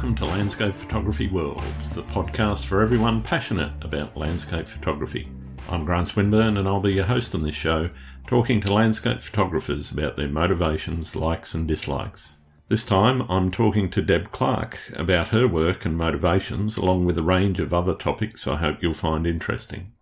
welcome to Landscape Photography World, the podcast for everyone passionate about landscape photography. I'm Grant Swinburne and I'll be your host on this show, talking to landscape photographers about their motivations, likes and dislikes. This time I'm talking to Deb Clark about her work and motivations, along with a range of other topics I hope you'll find interesting.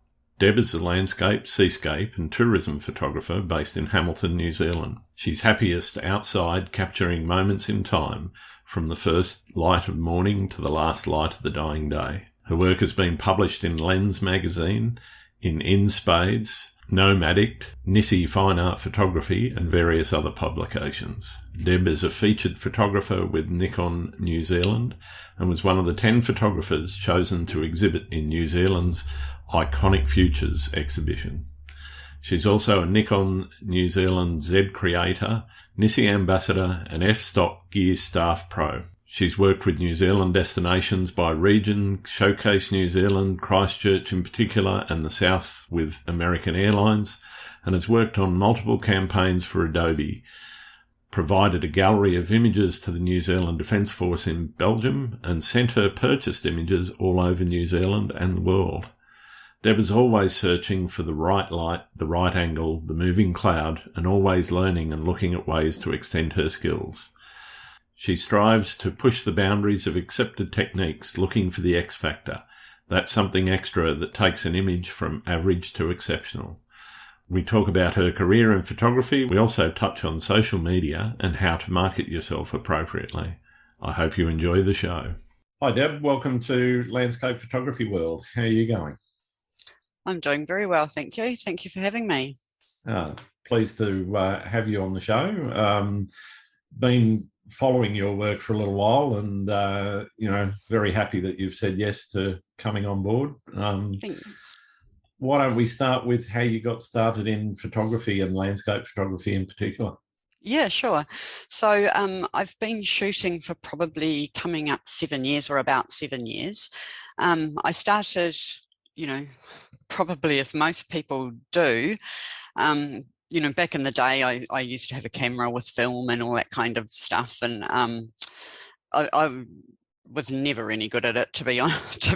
Deb is a landscape, seascape and tourism photographer based in Hamilton, New Zealand. She's happiest outside, capturing moments in time, from the first light of morning to the last light of the dying day. Her work has been published in Lens magazine, in InSpades, Nomadict, Nisi Fine Art Photography and various other publications. Deb is a featured photographer with Nikon New Zealand and was one of the 10 photographers chosen to exhibit in New Zealand's Iconic Futures exhibition. She's also a Nikon NZ Z creator, Nisi ambassador and Fstop gear staff pro. She's worked with New Zealand destinations by region, Showcase New Zealand, Christchurch in particular, and the South with American Airlines, and has worked on multiple campaigns for Adobe, provided a gallery of images to the New Zealand Defence Force in Belgium, and sent her purchased images all over New Zealand and the world. Deb is always searching for the right light, the right angle, the moving cloud, and always learning and looking at ways to extend her skills. She strives to push the boundaries of accepted techniques, looking for the X factor, that something extra that takes an image from average to exceptional. We talk about her career in photography. We also touch on social media and how to market yourself appropriately. I hope you enjoy the show. Hi Deb, welcome to Landscape Photography World. How are you going? I'm doing very well, thank you. Thank you for having me. Pleased to have you on the show. Been following your work for a little while and, very happy that you've said yes to coming on board. Thanks. Why don't we start with how you got started in photography and landscape photography in particular? Yeah, sure. So I've been shooting for probably coming up 7 years or about 7 years. I started, probably as most people do, back in the day, I used to have a camera with film and all that kind of stuff, and I was never any good at it, to be honest.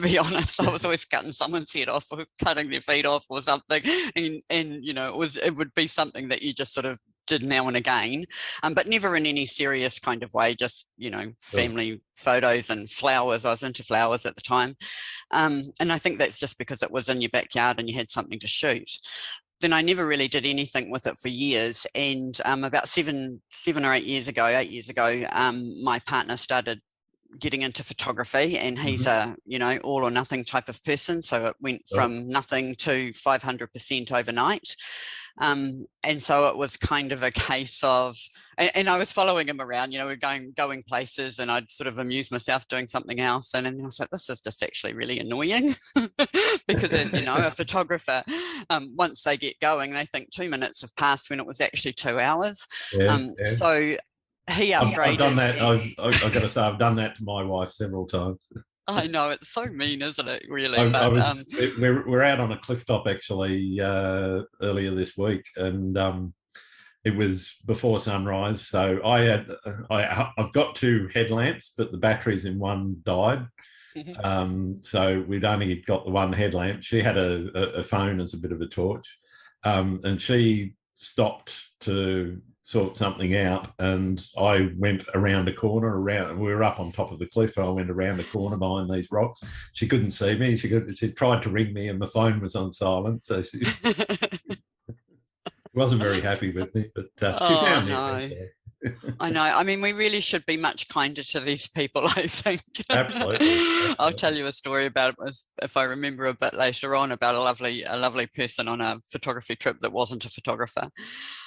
I was always cutting someone's head off or cutting their feet off or something, and it would be something that you just sort of did now and again, but never in any serious kind of way, just family photos and flowers. I was into flowers at the time, and I think that's just because it was in your backyard and you had something to shoot. Then I never really did anything with it for years, and about 7 or 8 years ago, my partner started getting into photography, and he's a all or nothing type of person, so it went from nothing to 500% overnight. And so it was kind of a case of, and I was following him around, we're going places, and I'd sort of amuse myself doing something else. And then I was like, this is just actually really annoying because as a photographer, once they get going, they think 2 minutes have passed when it was actually 2 hours. So he upgraded. I've done that. I've got to say, I've done that to my wife several times. I know, it's so mean, isn't it, really? We're out on a cliff top actually earlier this week, and it was before sunrise. So I've got 2 headlamps, but the batteries in one died. So we'd only got the one headlamp. She had a phone as a bit of a torch, and she stopped to sort something out, and I went around a corner. We were up on top of the cliff. I went around a corner behind these rocks. She couldn't see me. She tried to ring me, and my phone was on silent, so she wasn't very happy with me. But she found me. No. I know. I mean, we really should be much kinder to these people, I think. Absolutely. I'll tell you a story about it if I remember a bit later on, about a lovely person on a photography trip that wasn't a photographer.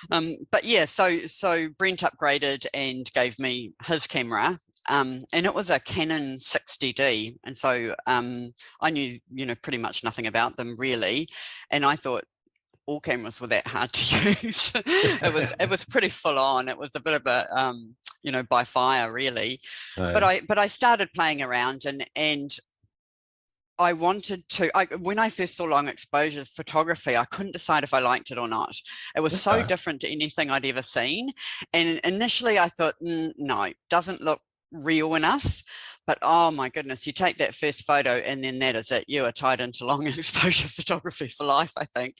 But yeah, so Brent upgraded and gave me his camera, and it was a Canon 60D, and so I knew pretty much nothing about them really, and I thought all cameras were that hard to use. It was pretty full on. It was a bit of a by fire really. But I started playing around, and I wanted to, when I first saw long exposure photography, I couldn't decide if I liked it or not. It was so different to anything I'd ever seen. And initially I thought, no, doesn't look real enough. but oh my goodness, you take that first photo and then that is it. You are tied into long exposure photography for life, I think.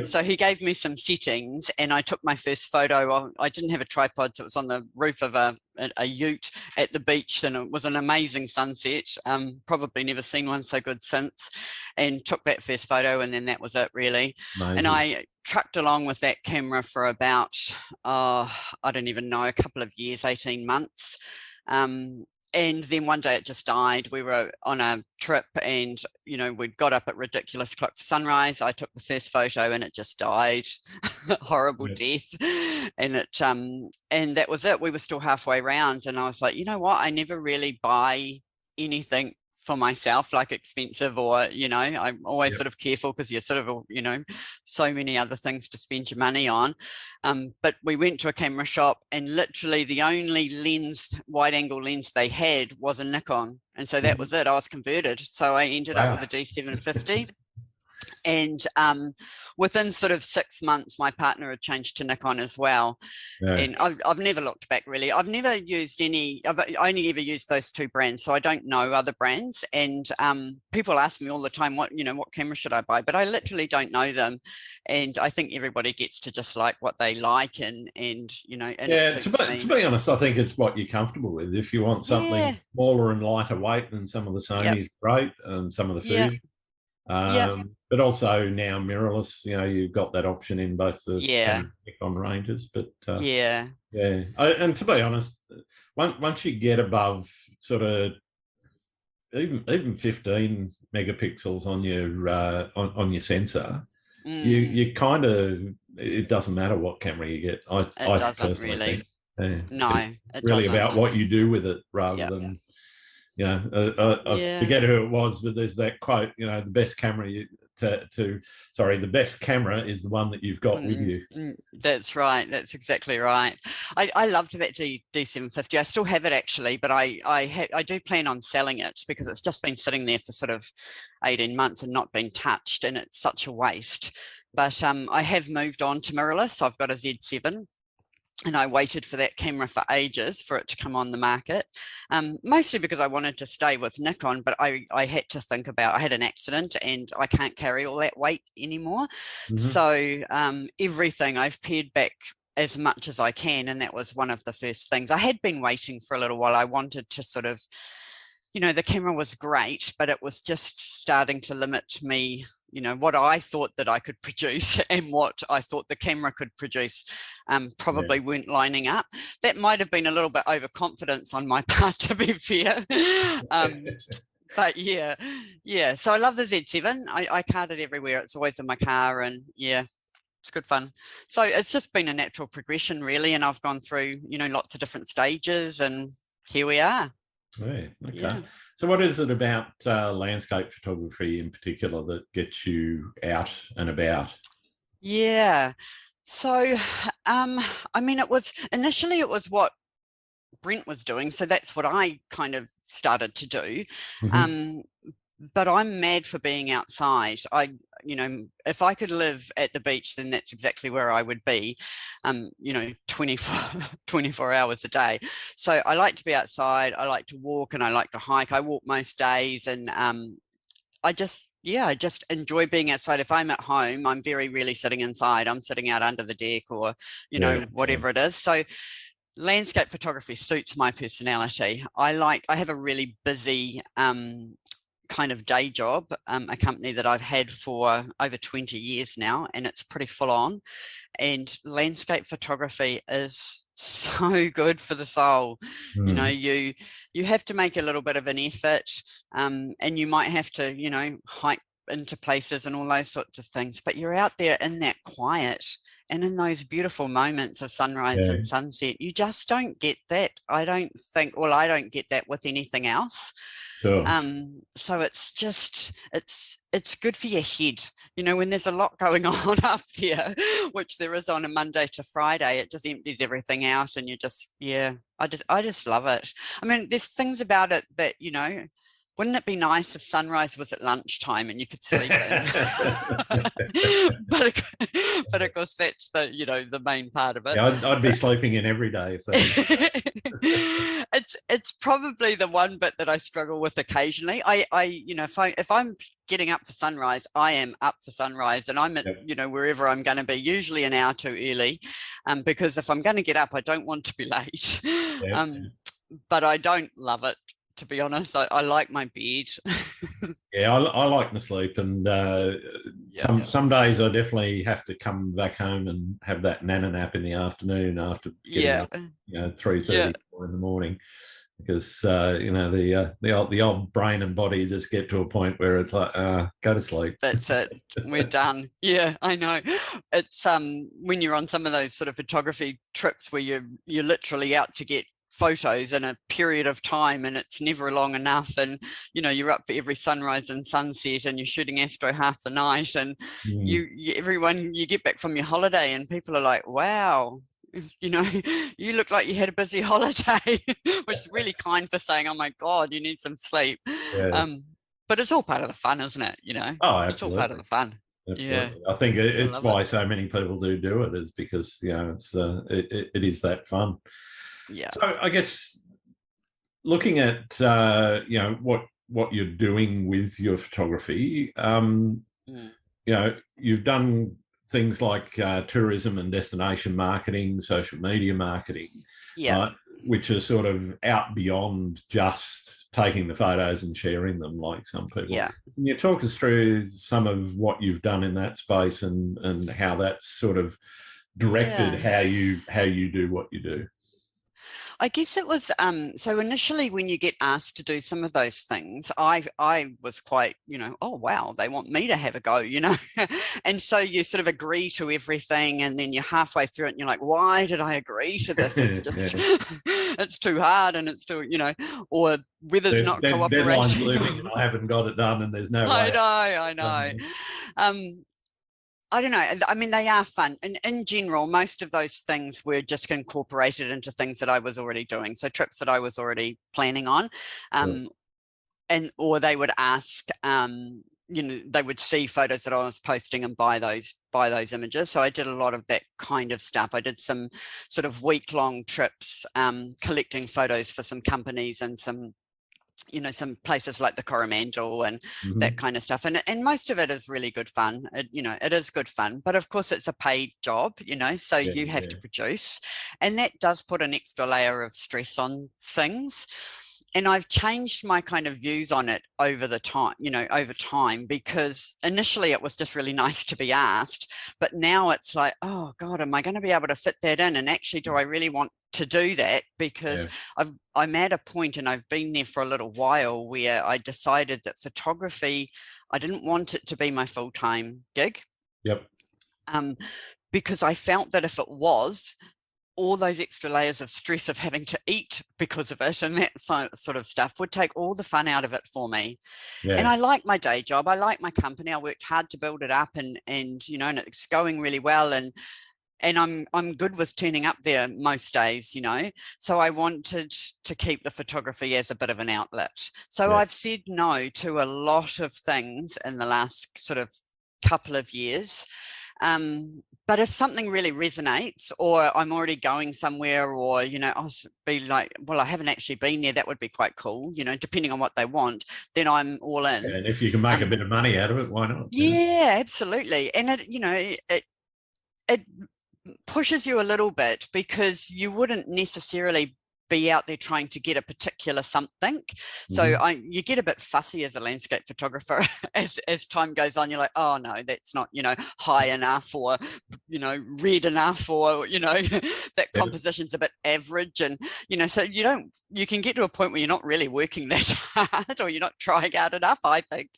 So he gave me some settings and I took my first photo. I didn't have a tripod, so it was on the roof of a ute at the beach, and it was an amazing sunset. Probably never seen one so good since, and took that first photo, and then that was it really. Amazing. And I trucked along with that camera for about I don't even know, a couple of years, 18 months. And then one day it just died. We were on a trip and, you know, we'd got up at ridiculous clock for sunrise. I took the first photo and it just died. Horrible death. And and that was it. We were still halfway around and I was like, you know what? I never really buy anything for myself, like expensive, or, you know, I'm always sort of careful because you're sort of, you know, so many other things to spend your money on. But we went to a camera shop and literally the only lens, wide angle lens they had was a Nikon. And so that was it. I was converted. So I ended up with a D750. And within sort of 6 months, my partner had changed to Nikon as well. And I've never looked back really. I've never used I've only ever used those two brands. So I don't know other brands. And people ask me all the time, what camera should I buy? But I literally don't know them. And I think everybody gets to just like what they like and you know. And to be honest, I think it's what you're comfortable with. If you want something smaller and lighter weight than some of the Sony's, great, and some of the food. But also now mirrorless, you know, you've got that option in both the Nikon ranges. But and to be honest, once you get above sort of even 15 megapixels on your sensor, you kind of, it doesn't matter what camera you get. I doesn't really. No, it's really about what you do with it rather than. You know, I forget who it was, but there's that quote, you know, the best camera the best camera is the one that you've got with you. That's right. That's exactly right. I loved that D750. I still have it actually, but I do plan on selling it because it's just been sitting there for sort of 18 months and not been touched, and it's such a waste. But I have moved on to mirrorless. I've got a Z7. And I waited for that camera for ages for it to come on the market, mostly because I wanted to stay with Nikon, but I had to think about, I had an accident and I can't carry all that weight anymore. So everything I've pared back as much as I can. And that was one of the first things. I had been waiting for a little while. I wanted to sort of, you know, the camera was great, but it was just starting to limit me, you know, what I thought that I could produce and what I thought the camera could produce probably weren't lining up. That might have been a little bit overconfidence on my part, to be fair. But yeah. So I love the Z7. I cart it everywhere. It's always in my car, and it's good fun. So it's just been a natural progression really. And I've gone through, you know, lots of different stages, and here we are. So what is it about landscape photography in particular that gets you out and about? So I mean, it was what Brent was doing, so that's what I kind of started to do. But I'm mad for being outside. You know, if I could live at the beach, then that's exactly where I would be, you know, 24 hours a day. So I like to be outside. I like to walk and I like to hike. I walk most days, and I just enjoy being outside. If I'm at home, I'm very rarely sitting inside. I'm sitting out under the deck or, you know, whatever it is. So landscape photography suits my personality. I have a really busy kind of day job, a company that I've had for over 20 years now, and it's pretty full on. And landscape photography is so good for the soul. You know, you have to make a little bit of an effort, and you might have to, you know, hike into places and all those sorts of things, but you're out there in that quiet and in those beautiful moments of sunrise and sunset. You just don't get that. I don't get that with anything else. Sure. So it's just, it's good for your head. You know, when there's a lot going on up there, which there is on a Monday to Friday, it just empties everything out, and you just, I just love it. I mean, there's things about it that, you know, wouldn't it be nice if sunrise was at lunchtime and you could sleep in? but of course that's the main part of it. Yeah, I'd be sleeping in every day if that. It's probably the one bit that I struggle with occasionally. If I'm getting up for sunrise, I am up for sunrise, and I'm at wherever I'm going to be, usually an hour too early, because if I'm going to get up, I don't want to be late. But I don't love it, to be honest. I like my bed. Yeah, I like my sleep, and some days I definitely have to come back home and have that nana nap in the afternoon after getting up, 3:30 in the morning, because the old brain and body just get to a point where it's like, go to sleep. That's it. We're done. Yeah, I know. It's when you're on some of those sort of photography trips where you're literally out to get photos in a period of time, and it's never long enough, and you're up for every sunrise and sunset, and you're shooting astro half the night, and you get back from your holiday and people are like, wow, you look like you had a busy holiday, which is really kind for saying, oh my god, you need some sleep. But it's all part of the fun, isn't it? Oh, absolutely. It's all part of the fun. Absolutely. Yeah, I think it's why so many people do it, is because it is that fun. Yeah. So I guess looking at what you're doing with your photography, you've done things like tourism and destination marketing, social media marketing, which are sort of out beyond just taking the photos and sharing them like some people. Yeah. Can you talk us through some of what you've done in that space and how that's sort of directed how you do what you do? I guess it was so initially when you get asked to do some of those things, I was quite, oh wow, they want me to have a go, and so you sort of agree to everything, and then you're halfway through it and you're like, why did I agree to this? It's just it's too hard, and it's too, or weather's not cooperating. Deadline's looming and I haven't got it done, and there's no way. I know. I don't know. I mean, they are fun. And in general, most of those things were just incorporated into things that I was already doing. So trips that I was already planning on. Or they would ask, they would see photos that I was posting and buy those images. So I did a lot of that kind of stuff. I did some sort of week-long trips, collecting photos for some companies and some places like the Coromandel and that kind of stuff. And most of it is really good fun. It is good fun, but of course it's a paid job, so you have to produce, and that does put an extra layer of stress on things. And I've changed my kind of views on it over time, because initially it was just really nice to be asked, but now it's like, oh God, am I going to be able to fit that in? And actually, do I really want to do that? Because I'm at a point, and I've been there for a little while, where I decided that photography, I didn't want it to be my full-time gig. Yep. Because I felt that if it was, all those extra layers of stress of having to eat because of it and that sort of stuff would take all the fun out of it for me. And I like my day job. I like my company. I worked hard to build it up, and it's going really well. And I'm good with turning up there most days, so I wanted to keep the photography as a bit of an outlet. So I've said no to a lot of things in the last sort of couple of years. But if something really resonates, or I'm already going somewhere, or, I'll be like, well, I haven't actually been there, that would be quite cool, depending on what they want, then I'm all in. And if you can make a bit of money out of it, why not? Yeah, absolutely. And it pushes you a little bit, because you wouldn't necessarily be out there trying to get a particular something. So you get a bit fussy as a landscape photographer as time goes on. You're like, oh no, that's not, high enough, or, red enough, or, that composition's a bit average. And, so you can get to a point where you're not really working that hard, or you're not trying out enough, I think.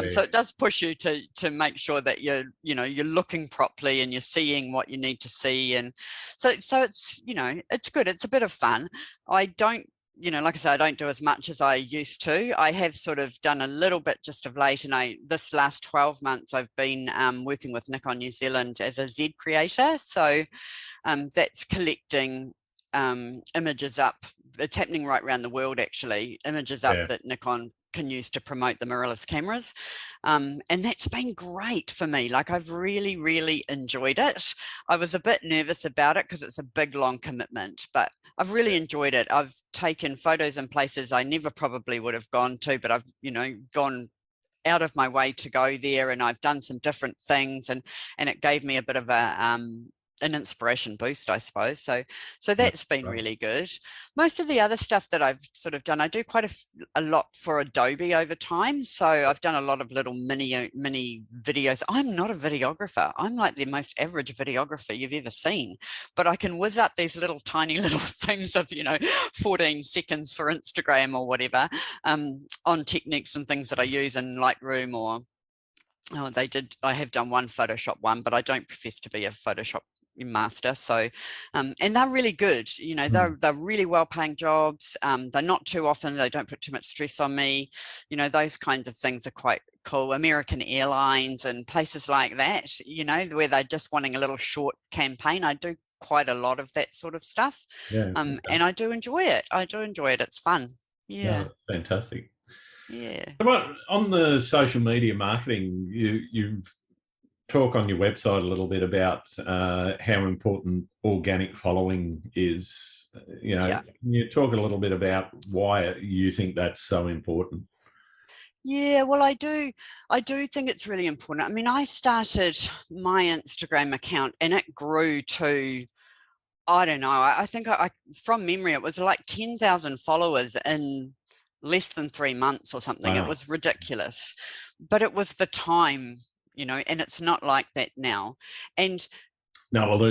So it does push you to make sure that you're looking properly and you're seeing what you need to see. And so it's, it's good. It's a bit of fun. I don't, like I said, I don't do as much as I used to. I have sort of done a little bit just of late, and this last 12 months I've been working with Nikon New Zealand as a Z creator. So that's collecting images up. It's happening right around the world, actually, images up that Nikon can use to promote the mirrorless cameras. And that's been great for me. Like, I've really, really enjoyed it. I was a bit nervous about it because it's a big, long commitment, but I've really enjoyed it. I've taken photos in places I never probably would have gone to, but I've, gone out of my way to go there, and I've done some different things, and it gave me a bit of an inspiration boost, I suppose. So that's been really good. Most of the other stuff that I've sort of done, I do quite a lot for Adobe over time. So I've done a lot of little mini videos. I'm not a videographer. I'm like the most average videographer you've ever seen, but I can whiz up these little tiny little things of 14 seconds for Instagram or whatever, on techniques and things that I use in Lightroom, or I have done one Photoshop one, but I don't profess to be a Photoshop master. So and they're really good. They're really well paying jobs. They're not too often, they don't put too much stress on me. Those kinds of things are quite cool. American Airlines and places like that, where they're just wanting a little short campaign. I do quite a lot of that sort of stuff. And I do enjoy it. It's fun. Yeah. No, fantastic. Yeah. So on the social media marketing, you talk on your website a little bit about how important organic following is. Can you talk a little bit about why you think that's so important? Yeah, well, I do think it's really important. I mean, I started my Instagram account and it grew to, I don't know, I think I from memory, it was like 10,000 followers in less than 3 months or something. Wow. It was ridiculous, but it was the time, and it's not like that now. And no, well,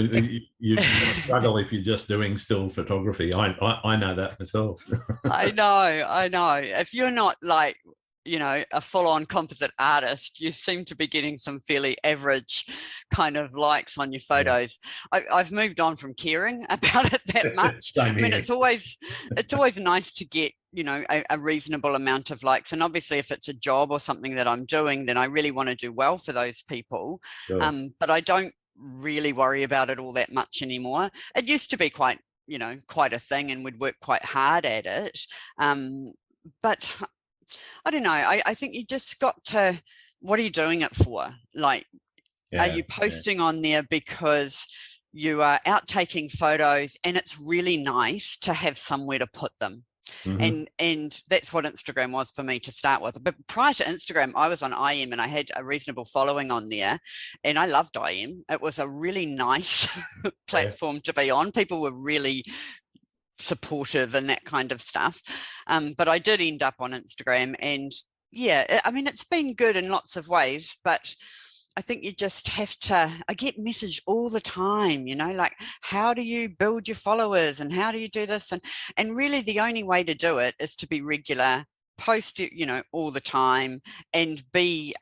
you struggle if you're just doing still photography. I know that myself. I know. If you're not like, a full-on composite artist, you seem to be getting some fairly average kind of likes on your photos. Yeah. I've moved on from caring about it that much. I mean, it's always nice to get, a reasonable amount of likes. And obviously, if it's a job or something that I'm doing, then I really want to do well for those people. Sure. But I don't really worry about it all that much anymore. It used to be quite a thing, and we'd work quite hard at it. But I don't know. I think you just got to, what are you doing it for? Like, are you posting on there because you are out taking photos and it's really nice to have somewhere to put them? Mm-hmm. And that's what Instagram was for me to start with. But prior to Instagram, I was on IM and I had a reasonable following on there, and I loved IM. It was a really nice platform to be on. People were really supportive and that kind of stuff. But I did end up on Instagram, and I mean, it's been good in lots of ways, but I think you just have to, I get messaged all the time, like, how do you build your followers and how do you do this? And really the only way to do it is to be regular, post it, all the time, and be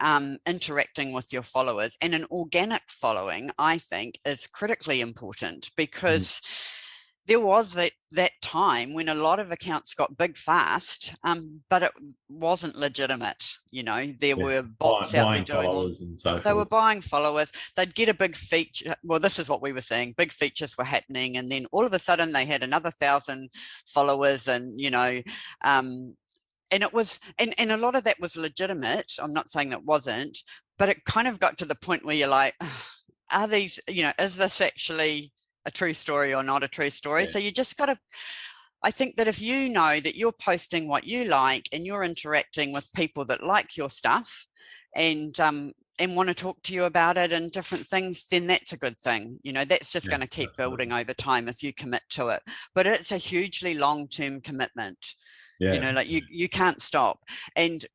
interacting with your followers. And an organic following, I think, is critically important, because there was that time when a lot of accounts got big fast, but it wasn't legitimate. There were bots out there doing followers and so forth. They were buying followers. They'd get a big feature. Well, this is what we were saying. Big features were happening, and then all of a sudden they had another 1,000 followers, and and it was, and a lot of that was legitimate. I'm not saying it wasn't, but it kind of got to the point where you're like, are these, is this actually a true story or not a true story? So you just got to, I think that if you know that you're posting what you like and you're interacting with people that like your stuff and want to talk to you about it and different things, then that's a good thing. That's just going to keep building over time if you commit to it. But it's a hugely long-term commitment. Like you can't stop. And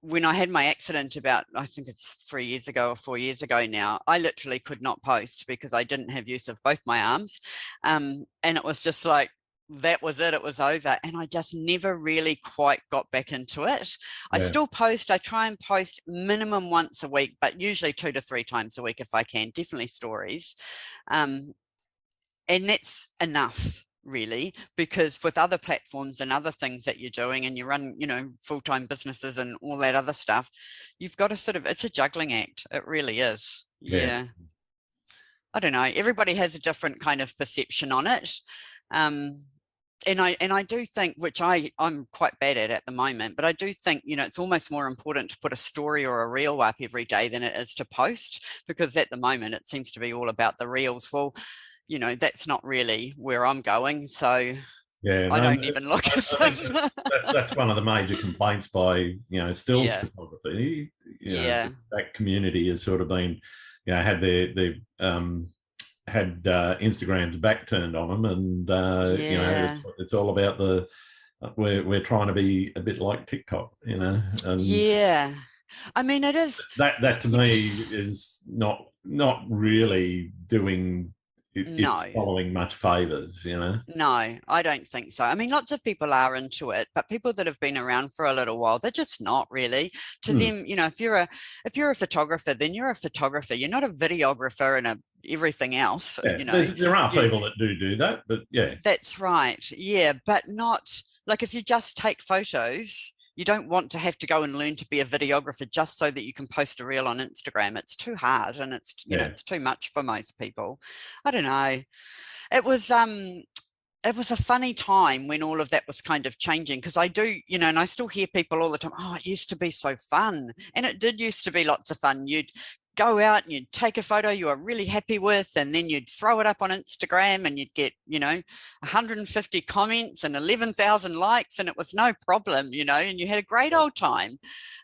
when I had my accident about, I think it's 3 years ago or 4 years ago now, I literally could not post because I didn't have use of both my arms. And it was just like, that was it. It was over. And I just never really quite got back into it. I still post. I try and post minimum once a week, but usually 2 to 3 times a week if I can, definitely stories. And that's enough, really, because with other platforms and other things that you're doing, and you run, full-time businesses and all that other stuff, you've got to sort of, it's a juggling act. It really is. Yeah. I don't know. Everybody has a different kind of perception on it. I do think, which I'm quite bad at the moment, but I do think, it's almost more important to put a story or a reel up every day than it is to post, because at the moment it seems to be all about the reels. Well, that's not really where I'm going. So Yeah, I no, don't even look at I think them. that's one of the major complaints by stills Yeah. photography. Yeah. That community has sort of been, had their had Instagram's back turned on them, and Yeah. it's all about we're trying to be a bit like TikTok, and Yeah. I mean, it is. that to me is not really doing it's No. following much favors, No, I don't think so. I mean, lots of people are into it, but people that have been around for a little while, they're just not really. To them, if you're a photographer, then you're a photographer. You're not a videographer and everything else. Yeah, there are people that do that, but yeah. That's right. Yeah, but not like, if you just take photos, you don't want to have to go and learn to be a videographer just so that you can post a reel on Instagram. It's too hard, and it's too much for most people. I don't know. It was a funny time when all of that was kind of changing, because I do, and I still hear people all the time, oh, it used to be so fun. And it did used to be lots of fun. You'd go out and you'd take a photo you were really happy with, and then you'd throw it up on Instagram, and you'd get 150 comments and 11,000 likes, and it was no problem, and you had a great old time.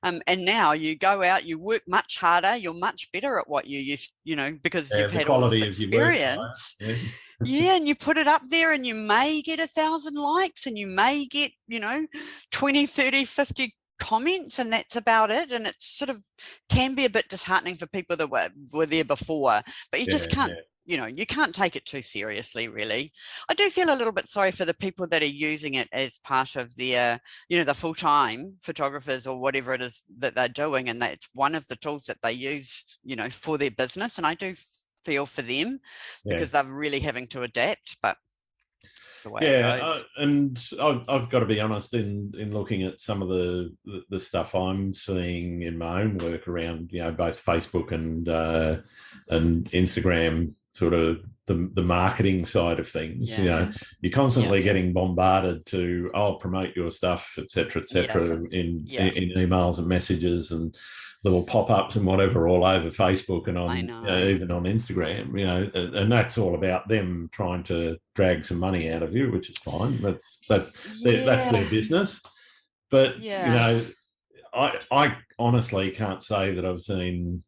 And now you go out, you work much harder, you're much better at what you used, because you've had all this experience. Yeah, and you put it up there, and you may get 1,000 likes, and you may get 20, 30, 50 comments, and that's about it. And it sort of can be a bit disheartening for people that were there before, but you just can't you can't take it too seriously, really. I do feel a little bit sorry for the people that are using it as part of their the full-time photographers or whatever it is that they're doing, and that's one of the tools that they use for their business. And I do feel for them, because they're really having to adapt, but the way it goes. And I've got to be honest, in looking at some of the stuff I'm seeing in my own work around both Facebook and Instagram, sort of the marketing side of things. You're constantly getting bombarded to promote your stuff, etc., in emails and messages and little pop-ups and whatever all over Facebook and on even on Instagram, and that's all about them trying to drag some money out of you, which is fine. That's their business. But I honestly can't say that I've seen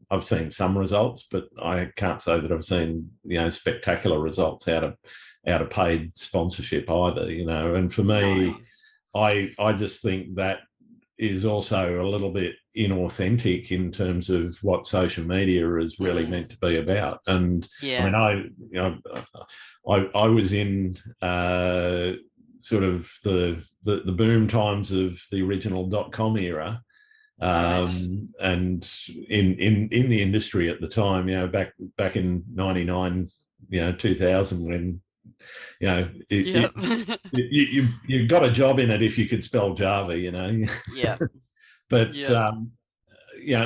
some results, but I can't say that I've seen spectacular results out of paid sponsorship either. And for me, I just think that is also a little bit inauthentic in terms of what social media is really meant to be about. And I mean, I was in sort of the boom times of the original .com era, and in the industry at the time, back in 99, 2000, when you got a job in it if you could spell Java, But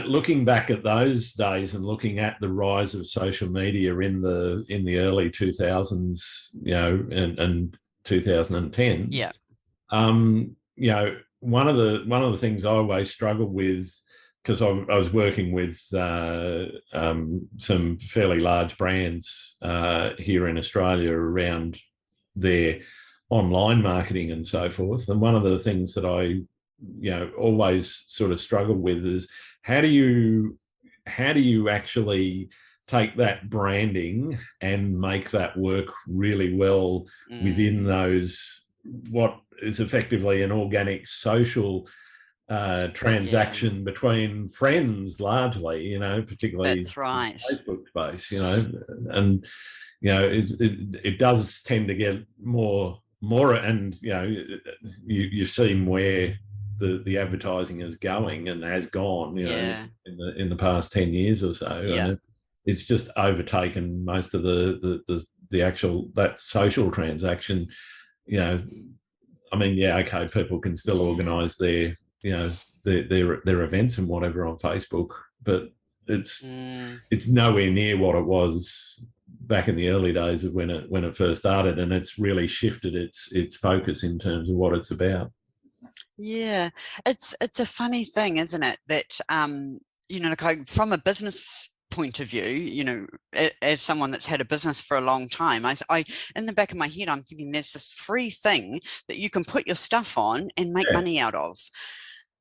looking back at those days and looking at the rise of social media in the early 2000s, and 2010s, one of the things I always struggled with, because I was working with some fairly large brands here in Australia around their online marketing and so forth. And one of the things that I always sort of struggle with is how do you actually take that branding and make that work really well within those, what is effectively an organic social transaction between friends, largely, particularly that's right, Facebook space, and it does tend to get more, and you've seen where the advertising is going and has gone, in the past 10 years or so. And it's just overtaken most of the actual that social transaction. I mean, people can still organise their events and whatever on Facebook, but it's nowhere near what it was back in the early days of when it first started, and it's really shifted its focus in terms of what it's about. Yeah, it's a funny thing, isn't it? That you know, like from a business point of view, you know, as someone that's had a business for a long time, I in the back of my head, I'm thinking there's this free thing that you can put your stuff on and make money out of.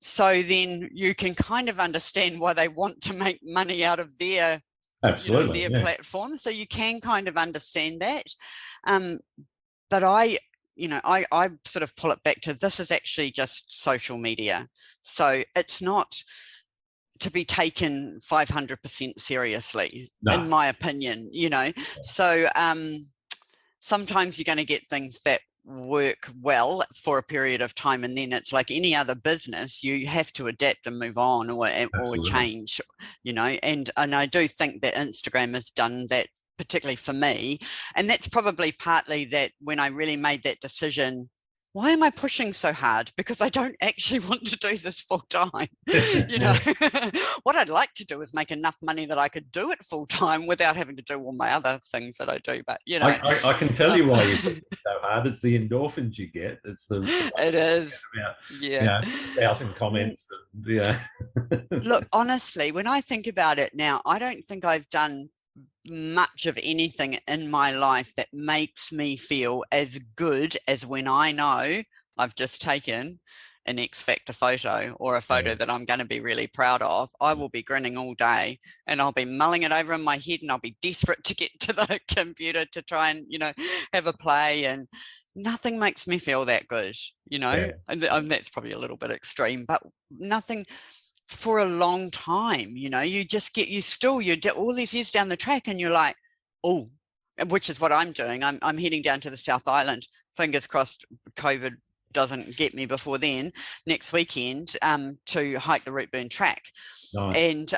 So then you can kind of understand why they want to make money out of their, Absolutely, their platform. So you can kind of understand that. But I sort of pull it back to, this is actually just social media. So it's not to be taken 500% seriously, in my opinion, So sometimes you're going to get things that work well for a period of time, and then it's like any other business, you have to adapt and move on or change, and I do think that Instagram has done that, particularly for me. And that's probably partly that when I really made that decision, why am I pushing so hard? Because I don't actually want to do this full time. What I'd like to do is make enough money that I could do it full time without having to do all my other things that I do. But I can tell you why you're pushing so hard. It's the endorphins you get. It's it is. Yeah. 1,000 comments. Look, honestly, when I think about it now, I don't think I've done much of anything in my life that makes me feel as good as when I know I've just taken an X Factor photo or a photo that I'm going to be really proud of. I will be grinning all day, and I'll be mulling it over in my head, and I'll be desperate to get to the computer to try and have a play, and nothing makes me feel that good, and that's probably a little bit extreme, but nothing for a long time. You just get you all these years down the track, and you're like, oh, which is what I'm doing. I'm heading down to the South Island, fingers crossed COVID doesn't get me before then, next weekend, to hike the Rootburn track. Nice.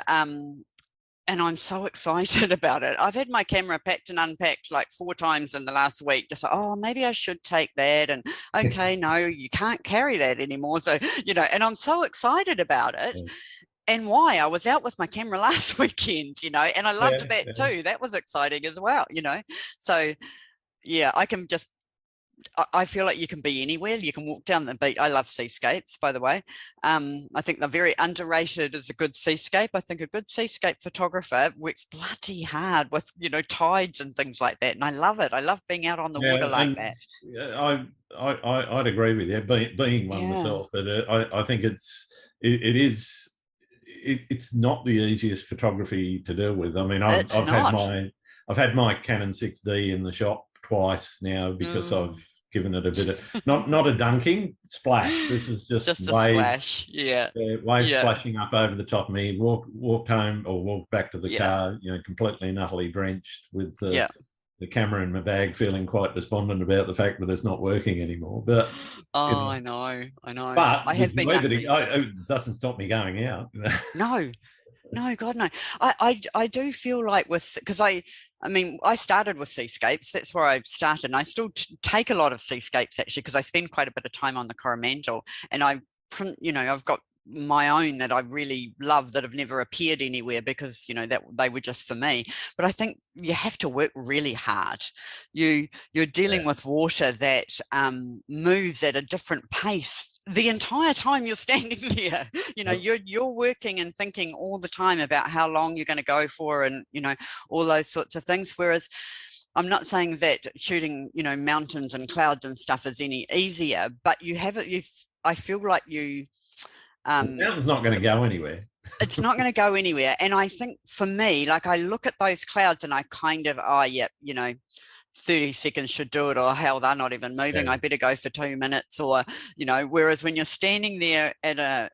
And I'm so excited about it. I've had my camera packed and unpacked like 4 times in the last week, just like, oh, maybe I should take that. And okay, no, you can't carry that anymore. So, and I'm so excited about it. And why? I was out with my camera last weekend, and I loved that too. That was exciting as well, So, yeah, I feel like you can be anywhere. You can walk down the beach. I love seascapes, by the way. I think they're very underrated as a good seascape. I think a good seascape photographer works bloody hard with, tides and things like that. And I love it. I love being out on the water like that. I'd agree with you, being one myself. But I think it's not the easiest photography to deal with. I mean, I've had my Canon 6D in the shop twice now because I've given it a bit of not a dunking splash. This is just waves. Waves splashing up over the top of me. Walked home or walked back to the car, completely and utterly drenched with the camera in my bag, feeling quite despondent about the fact that it's not working anymore. But I know. But I have been. It doesn't stop me going out. No, God, no. I do feel like because I started with seascapes. That's where I started. And I still take a lot of seascapes, actually, because I spend quite a bit of time on the Coromandel, and I've got my own that I really love that have never appeared anywhere because that they were just for me. But I think you have to work really hard. You're dealing with water that moves at a different pace the entire time you're standing there. You're working and thinking all the time about how long you're going to go for, and all those sorts of things. Whereas I'm not saying that shooting mountains and clouds and stuff is any easier, but I feel like you. The mountain's not going to go anywhere. It's not going to go anywhere. And I think for me, like, I look at those clouds and I kind of, 30 seconds should do it, or hell, they're not even moving. I better go for 2 minutes, or, whereas when you're standing there at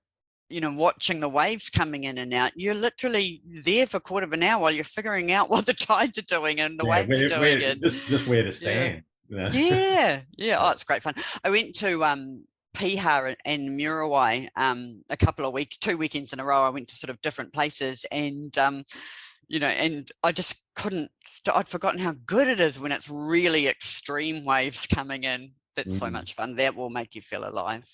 watching the waves coming in and out, you're literally there for a quarter of an hour while you're figuring out what the tides are doing and the waves are doing. Just where to stand. Yeah. Oh, it's great fun. I went to Piha and Muriwai a couple of 2 weekends in a row. I went to sort of different places, and and I just couldn't I'd forgotten how good it is when it's really extreme waves coming in. That's so much fun. That will make you feel alive.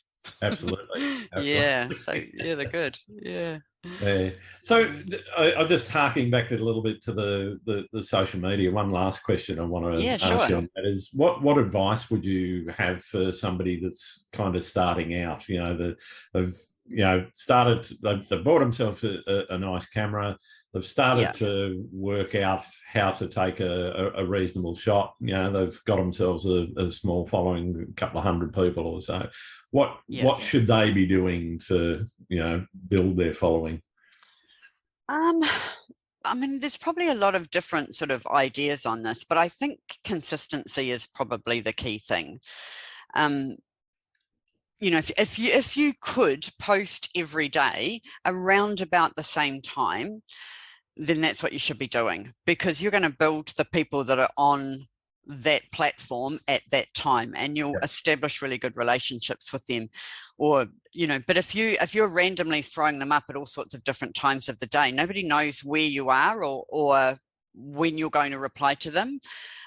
Absolutely. Yeah, so Absolutely. yeah, they're good. Yeah. Yeah. So I'm just harking back a little bit to the social media. One last question I want Yeah, to ask sure. you on that is what advice would you have for somebody that's kind of starting out? You know, they've they've bought themselves a nice camera. They've started Yeah. to work out how to take a reasonable shot. You know, they've got themselves a small following, a couple of hundred people or so. Yeah. What should they be doing to, build their following? Um, I mean, there's probably a lot of different sort of ideas on this, but I think consistency is probably the key thing. Um, if you could post every day around about the same time, then that's what you should be doing, because you're going to build the people that are on that platform at that time, and you'll establish really good relationships with them. Or but if you're randomly throwing them up at all sorts of different times of the day, nobody knows where you are or when you're going to reply to them.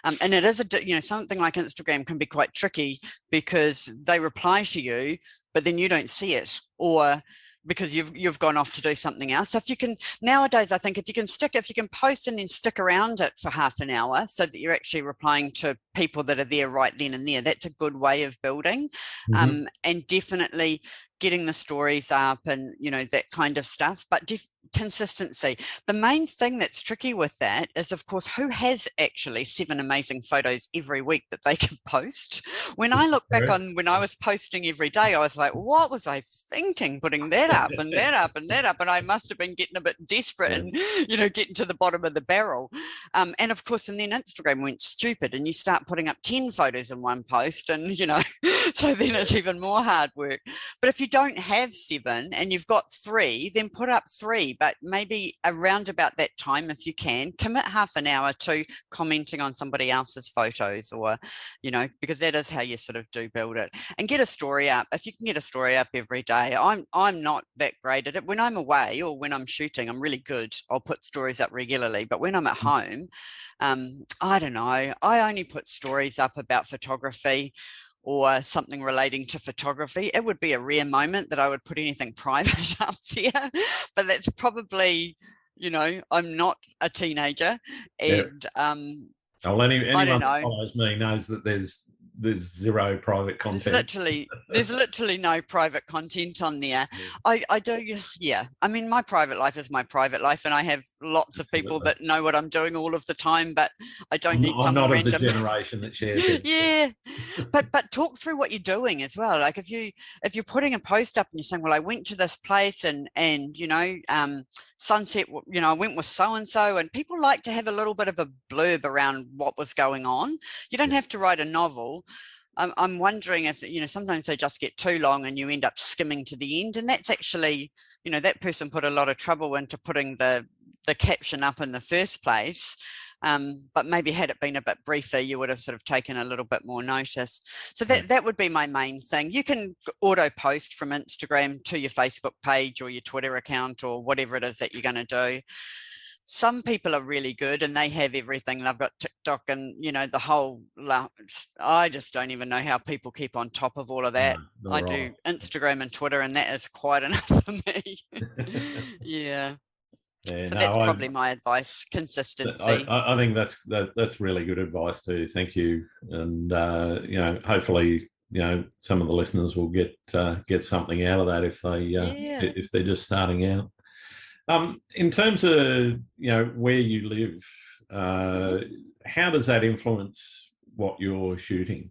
And it is something like Instagram can be quite tricky, because they reply to you but then you don't see it, or because you've gone off to do something else. So if you can, nowadays, I think if you can post and then stick around it for half an hour so that you're actually replying to people that are there right then and there, that's a good way of building. And definitely getting the stories up and that kind of stuff, but consistency. The main thing that's tricky with that is, of course, who has actually 7 amazing photos every week that they can post. When I look back on when I was posting every day, I was like, what was I thinking, putting that up and that up and that up? And I must have been getting a bit desperate and getting to the bottom of the barrel. And of course, and then Instagram went stupid and you start putting up 10 photos in one post, and so then it's even more hard work. But if you don't have 7 and you've got 3, then put up 3, but maybe around about that time, if you can, commit half an hour to commenting on somebody else's photos, or because that is how you sort of do build it. And get a story up. If you can get a story up every day. I'm not that great at it. When I'm away or when I'm shooting, I'm really good. I'll put stories up regularly, but when I'm at home, I don't know, I only put stories up about photography or something relating to photography. It would be a rare moment that I would put anything private up there, but that's probably, I'm not a teenager, and Well, I don't anyone that know. follows me knows that there's zero private content. There's literally no private content on there. I do, yeah. I mean, my private life is my private life, and I have lots of people that know what I'm doing all of the time, but I don't need I'm someone not of the random. generation that shares it. Yeah, but talk through what you're doing as well. Like if you're putting a post up and you're saying, well, I went to this place and sunset, I went with so and so, and people like to have a little bit of a blurb around what was going on. You don't have to write a novel. I'm wondering if, sometimes they just get too long and you end up skimming to the end. And that's actually, that person put a lot of trouble into putting the caption up in the first place. But maybe had it been a bit briefer, you would have sort of taken a little bit more notice. So that would be my main thing. You can auto post from Instagram to your Facebook page or your Twitter account or whatever it is that you're going to do. Some people are really good and they have everything. They've got TikTok and, the whole, I just don't even know how people keep on top of all of that. I do Instagram and Twitter, and that is quite enough for me. Yeah. Yeah, so that's probably my advice: consistency. I think that's really good advice too. Thank you, and hopefully, some of the listeners will get something out of that if they're just starting out. In terms of where you live, how does that influence what you're shooting,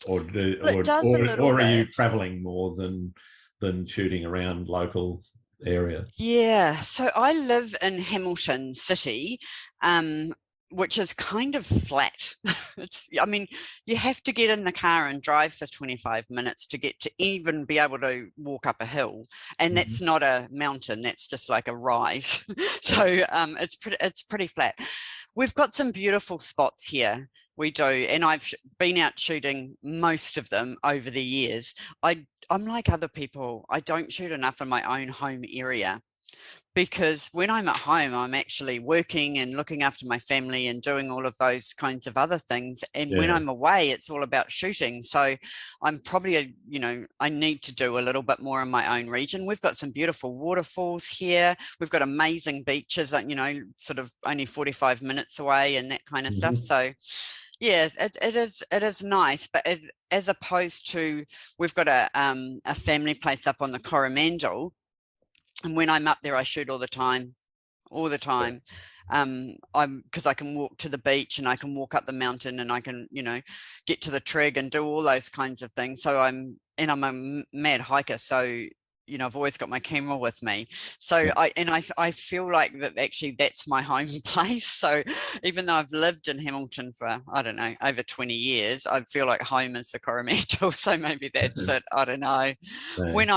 or are you traveling more than shooting around local area? Yeah, so I live in Hamilton City, which is kind of flat. You have to get in the car and drive for 25 minutes to get to even be able to walk up a hill, and that's not a mountain, that's just like a rise. So it's pretty flat. We've got some beautiful spots here. We do, and I've been out shooting most of them over the years. I'm like other people, I don't shoot enough in my own home area, because when I'm at home, I'm actually working and looking after my family and doing all of those kinds of other things. And when Yeah. I'm away, it's all about shooting. So I'm probably, I need to do a little bit more in my own region. We've got some beautiful waterfalls here. We've got amazing beaches, sort of only 45 minutes away and that kind of stuff. So yeah, it is nice, but as opposed to, we've got a family place up on the Coromandel, and when I'm up there, I shoot all the time. Because I can walk to the beach and I can walk up the mountain and I can, get to the trig and do all those kinds of things. So I'm a mad hiker. So, I've always got my camera with me. So I feel like that actually that's my home place. So even though I've lived in Hamilton for, I don't know, over 20 years, I feel like home is the Coromandel. So maybe that's it. I don't know. Yeah. When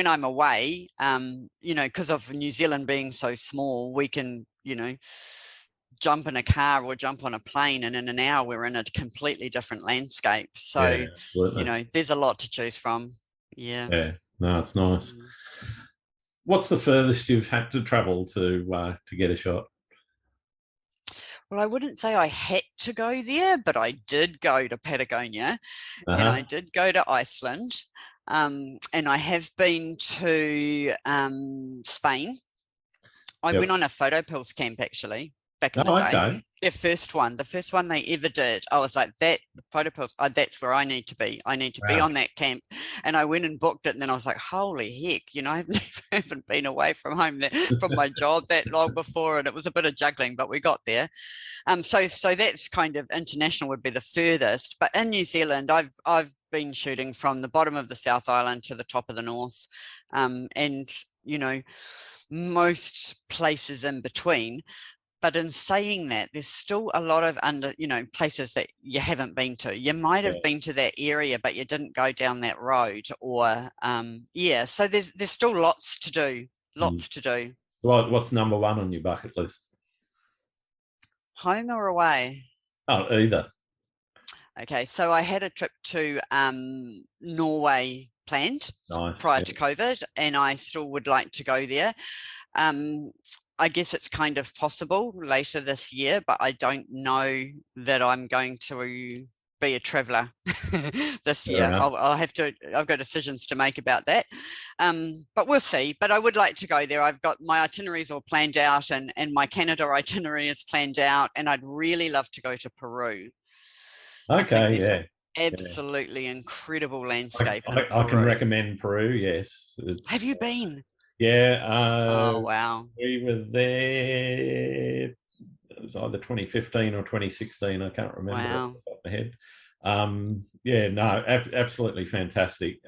I'm away, because of New Zealand being so small, we can, jump in a car or jump on a plane, and in an hour we're in a completely different landscape. So, there's a lot to choose from. Yeah. No, it's nice. What's the furthest you've had to travel to get a shot? Well, I wouldn't say I had to go there, but I did go to Patagonia, and I did go to Iceland, and I have been to Spain. I went on a photo pills camp actually back in the day. Okay. The first one they ever did. I was like, that photo pills, that's where I need to be. I need to be on that camp. And I went and booked it, and then I was like, holy heck, I haven't been away from home, from my job that long before, and it was a bit of juggling, but we got there. So that's kind of international would be the furthest. But in New Zealand, I've been shooting from the bottom of the South Island to the top of the North, and most places in between. But in saying that, there's still a lot of places that you haven't been to. You might have been to that area, but you didn't go down that road, or so there's still lots to do. What's number one on your bucket list? Home or away? Oh, either. Okay, so I had a trip to Norway planned prior to COVID, and I still would like to go there. I guess it's kind of possible later this year, but I don't know that I'm going to be a traveller this year. I've got decisions to make about that, but we'll see. But I would like to go there. I've got my itineraries all planned out, and my Canada itinerary is planned out, and I'd really love to go to Peru. Okay, Absolutely incredible landscape. I can recommend Peru. Yes. Have you been? Yeah. Oh wow. We were there. It was either 2015 or 2016. I can't remember off the top of my head. Absolutely fantastic.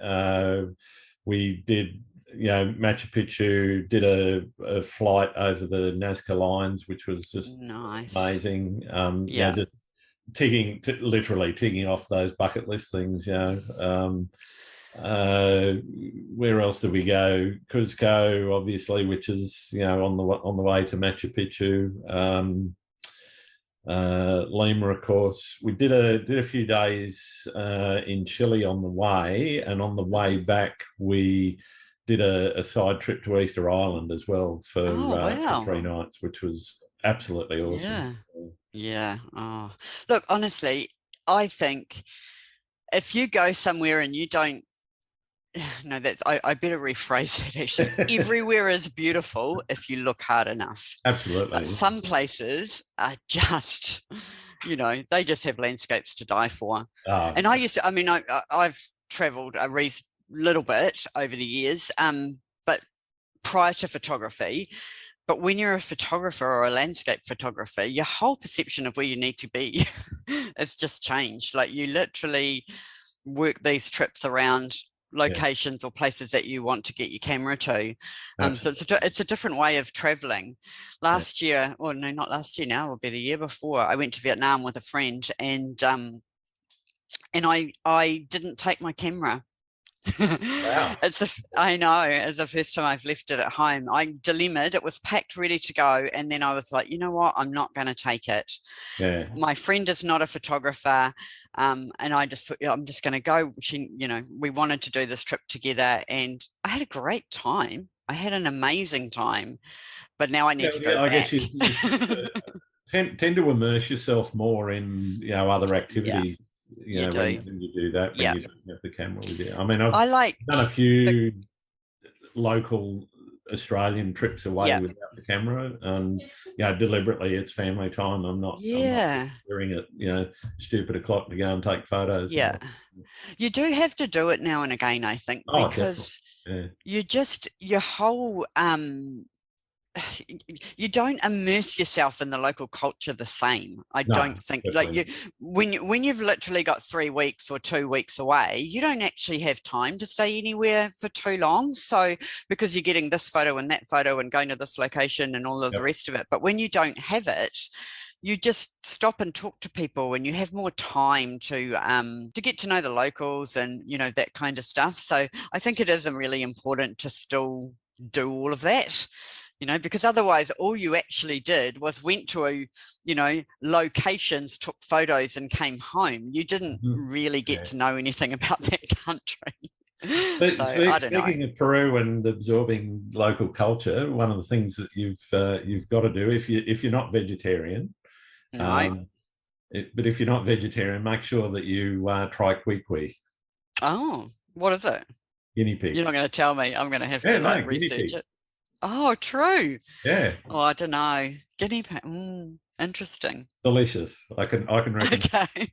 We did, Machu Picchu, did a flight over the Nazca lines, which was just nice, amazing. Just literally ticking off those bucket list things. Where else did we go? Cuzco, obviously, which is on the way to Machu Picchu. Lima, of course. We did a few days in Chile on the way, and on the way back we did a side trip to Easter Island as well for 3 nights, which was absolutely awesome. Yeah. Oh, look, honestly, I think if you go somewhere and you don't, no, I better rephrase that actually. Everywhere is beautiful if you look hard enough. Absolutely. Some places are just, they just have landscapes to die for. And I've traveled a little bit over the years, but prior to photography. But when you're a photographer or a landscape photographer, your whole perception of where you need to be has just changed. Like you literally work these trips around locations or places that you want to get your camera to. So it's a different way of traveling. Last year, or no, not last year now, it'll be the year before, I went to Vietnam with a friend, and I didn't take my camera. Wow. I know, it's the first time I've left it at home. I dilemmaed, it was packed ready to go, and then I was like, you know what, I'm not going to take it. My friend is not a photographer, and I just thought, I'm just going to go. We wanted to do this trip together, and I had a great time. I had an amazing time, but now I need to go I back. guess you tend to immerse yourself more in, other activities. You do. When you do that, when Yeah. you don't have the camera with you. I mean, I've I like done a few local Australian trips away without the camera, and deliberately it's family time. I'm not doing it, stupid o'clock to go and take photos. Yeah. You do have to do it now and again, I think, because your whole you don't immerse yourself in the local culture the same. I don't think, like, when you've literally got 3 weeks or 2 weeks away, you don't actually have time to stay anywhere for too long. So because you're getting this photo and that photo and going to this location and all of the rest of it. But when you don't have it, you just stop and talk to people, and you have more time to get to know the locals and, that kind of stuff. So I think it is really important to still do all of that. Because otherwise all you actually did was went to, locations, took photos and came home. You didn't really get to know anything about that country. Speaking of Peru and absorbing local culture, one of the things that you've got to do if you're not vegetarian, but if you're not vegetarian, make sure that you try kwee. Oh, what is it? Guinea pig. You're not going to tell me. I'm going to have to research it. Oh, true. Yeah. Oh, I don't know. Guinea pig. Interesting. Delicious. I can recommend. Okay.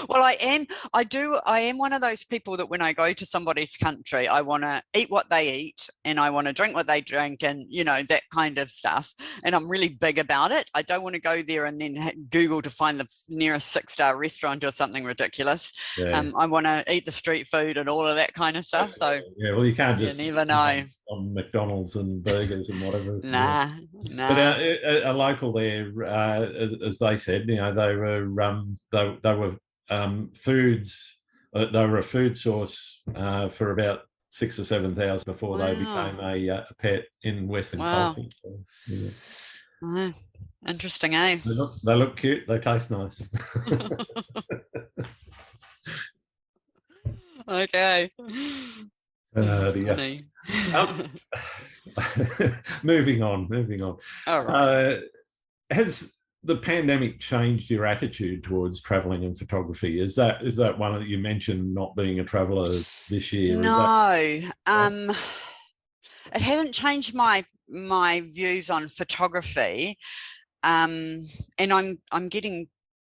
Well, I am one of those people that when I go to somebody's country, I want to eat what they eat and I want to drink what they drink and, that kind of stuff. And I'm really big about it. I don't want to go there and then Google to find the nearest 6-star restaurant or something ridiculous. Yeah. I want to eat the street food and all of that kind of stuff. So well, you can't just never know on McDonald's and burgers and whatever. Nah. But a local there, as they said, they were foods. They were a food source for about 6,000 or 7,000 before they became a pet in Western culture. So, interesting, eh? They look cute. They taste nice. Okay. Moving on. All right. Has the pandemic changed your attitude towards travelling and photography? Is that one that you mentioned, not being a traveller this year? No, it hasn't changed my views on photography, and I'm getting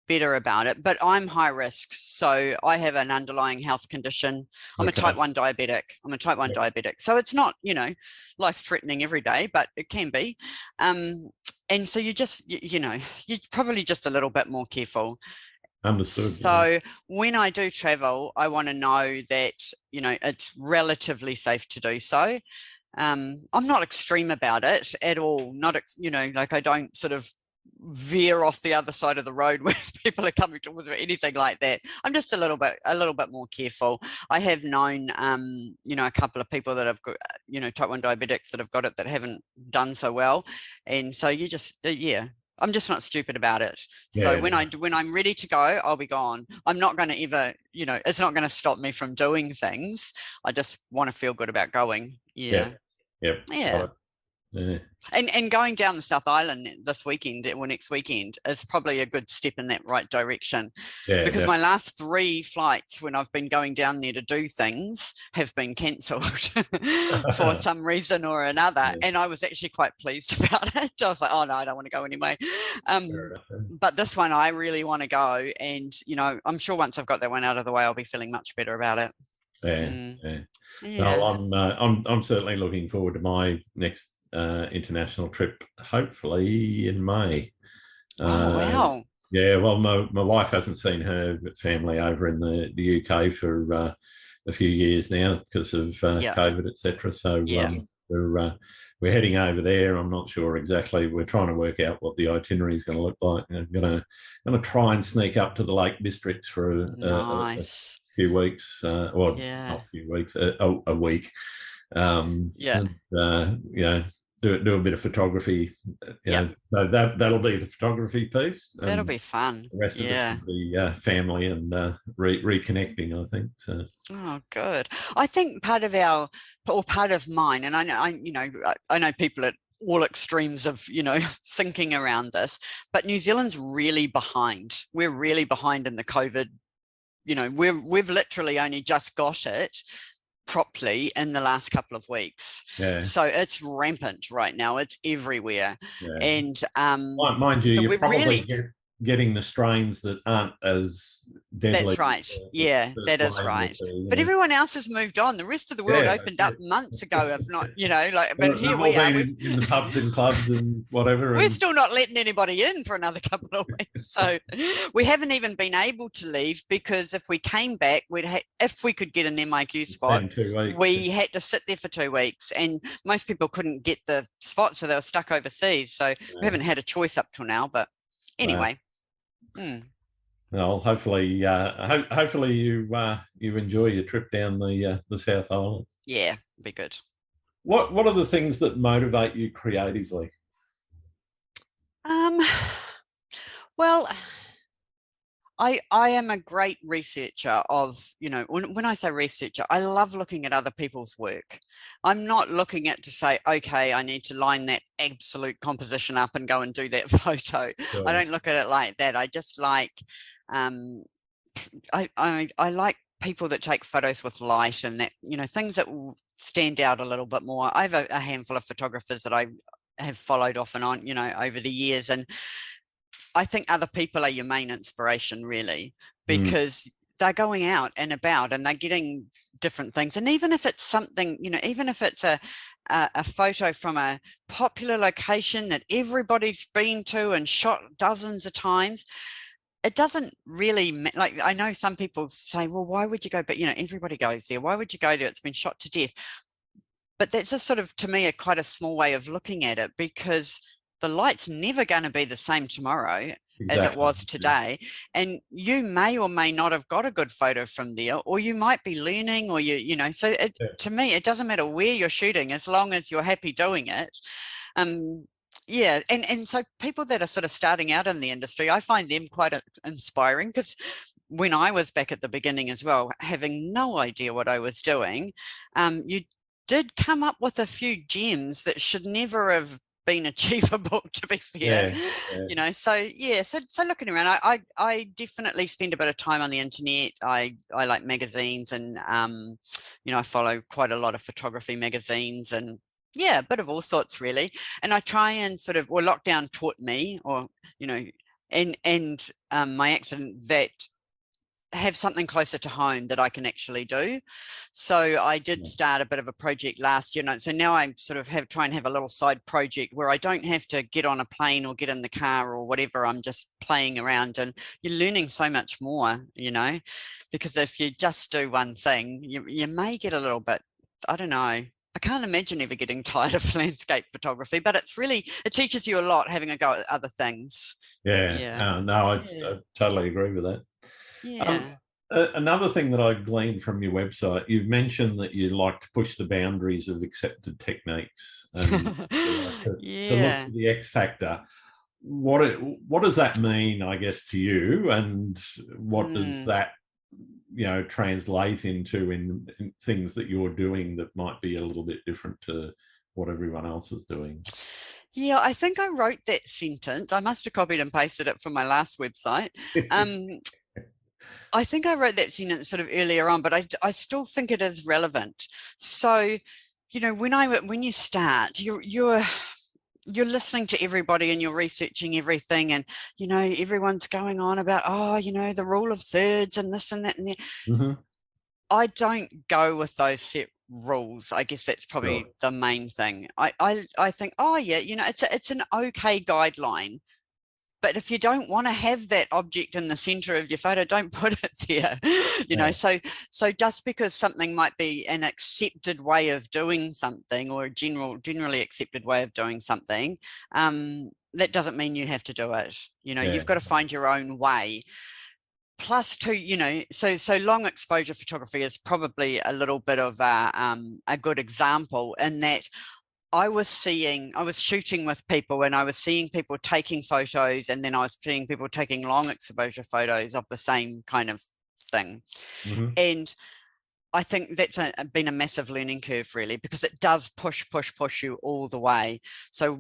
better about it, but I'm high risk, so I have an underlying health condition. I'm a type 1 diabetic. So it's not life threatening every day, but it can be. And so you just, you're probably just a little bit more careful. Understood. So when I do travel, I want to know that, it's relatively safe to do so. I'm not extreme about it at all. Not, like I don't sort of veer off the other side of the road when people are coming towards me, anything like that. I'm just a little bit more careful. I have known, a couple of people that have got, type 1 diabetics that have got it that haven't done so well. And so you just, I'm just not stupid about it. So when I'm ready to go, I'll be gone. I'm not going to ever, it's not going to stop me from doing things. I just want to feel good about going. Yeah. And going down the South Island this weekend or next weekend is probably a good step in that right direction. Because my last 3 flights when I've been going down there to do things have been cancelled for some reason or another. And I was actually quite pleased about it. I was like, oh no, I don't want to go anyway. But this one I really want to go, and I'm sure once I've got that one out of the way, I'll be feeling much better about it. No, I'm certainly looking forward to my next international trip, hopefully in May. Wow. Yeah, well, my wife hasn't seen her family over in the UK for a few years now because of COVID, etc. So we're heading over there. I'm not sure exactly. We're trying to work out what the itinerary is going to look like. I'm going to try and sneak up to the Lake Districts for a few weeks. Not a few weeks, a week. do a bit of photography. So that'll be the photography piece. That'll be fun. The rest of it will be family and reconnecting, I think. So. Oh, good. I think part of mine, and I know people at all extremes of thinking around this, but New Zealand's really behind. We're really behind in the COVID. We've literally only just got it properly in the last couple of weeks. So it's rampant right now. It's everywhere. And mind you, you're probably getting the strains that aren't as deadly. That's right. That is right. But everyone else has moved on. The rest of the world opened up months ago, if not, but here we are. In the pubs and clubs and whatever. We're still not letting anybody in for another couple of weeks. So we haven't even been able to leave, because if we came back, if we could get an MIQ spot, 2 weeks, we had to sit there for 2 weeks, and most people couldn't get the spot, so they were stuck overseas. So we haven't had a choice up till now, but anyway. Well, hopefully you enjoy your trip down the South Island. Yeah, be good. What are the things that motivate you creatively? Well, I am a great researcher of, when I say researcher, I love looking at other people's work. I'm not looking at to say, okay, I need to line that absolute composition up and go and do that photo. Sure. I don't look at it like that. I just like, I like people that take photos with light and that, things that will stand out a little bit more. I have a handful of photographers that I have followed off and on, over the years, and I think other people are your main inspiration, really, because they're going out and about and they're getting different things. And even if it's something, even if it's a photo from a popular location that everybody's been to and shot dozens of times, it doesn't really, like, I know some people say, well, why would you go? But, everybody goes there. Why would you go there? It's been shot to death. But that's just sort of, to me, quite a small way of looking at it, because the light's never going to be the same tomorrow as it was today. And you may or may not have got a good photo from there, or you might be learning, or so to me, it doesn't matter where you're shooting, as long as you're happy doing it. And so people that are sort of starting out in the industry, I find them quite inspiring, because when I was back at the beginning as well, having no idea what I was doing, you did come up with a few gems that should never have been achievable, to be fair. So looking around, I definitely spend a bit of time on the internet. I like magazines, and I follow quite a lot of photography magazines, and a bit of all sorts, really. And I try and sort of, lockdown taught me, or and my accident, that have something closer to home that I can actually do. So I did start a bit of a project last year. So now I sort of try and have a little side project where I don't have to get on a plane or get in the car or whatever. I'm just playing around, and you're learning so much more, because if you just do one thing, you may get a little bit, I don't know. I can't imagine ever getting tired of landscape photography, but it teaches you a lot having a go at other things. I totally agree with that. Another thing that I gleaned from your website, you've mentioned that you like to push the boundaries of accepted techniques and to look for the X factor. What does that mean, I guess, to you, and what does that translate into in things that you're doing that might be a little bit different to what everyone else is doing? Yeah, I think I wrote that sentence. I must have copied and pasted it from my last website. I think I wrote that sentence sort of earlier on, but I still think it is relevant. So, when you start, you're listening to everybody and you're researching everything, and everyone's going on about the rule of thirds and this and that and that. Mm-hmm. I don't go with those set rules. I guess that's probably the main thing. I think, it's an okay guideline. But if you don't want to have that object in the center of your photo, don't put it there. So just because something might be an accepted way of doing something, or a generally accepted way of doing something, that doesn't mean you have to do it. You've got to find your own way. Plus, too, so long exposure photography is probably a little bit of a good example, in that I was shooting with people, and I was seeing people taking photos, and then I was seeing people taking long exposure photos of the same kind of thing. Mm-hmm. And I think that's been a massive learning curve, really, because it does push you all the way. So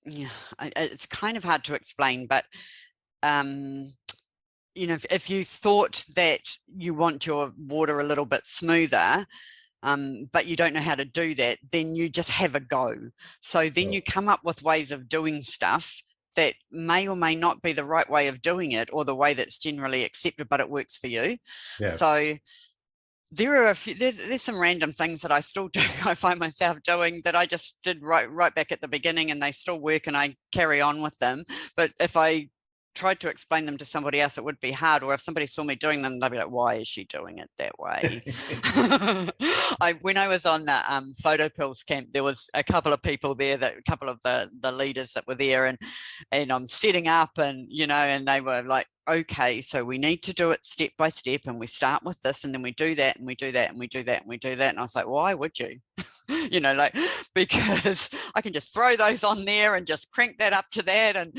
it's kind of hard to explain, but if you thought that you want your water a little bit smoother, but you don't know how to do that, then you just have a go. So then you come up with ways of doing stuff that may or may not be the right way of doing it, or the way that's generally accepted, but it works for you. Yeah. So there are there's some random things that I still do. I find myself doing that I just did right back at the beginning, and they still work, and I carry on with them. But if I tried to explain them to somebody else, it would be hard. Or if somebody saw me doing them, they'd be like, why is she doing it that way? When I was on the photo pills camp, there was a couple of people there, a couple of the leaders that were there, and I'm setting up, and and they were like, okay, so we need to do it step by step, and we start with this, and then we do that, and we do that, and we do that, and we do that. And I was like, why would you? Because I can just throw those on there and just crank that up to that. And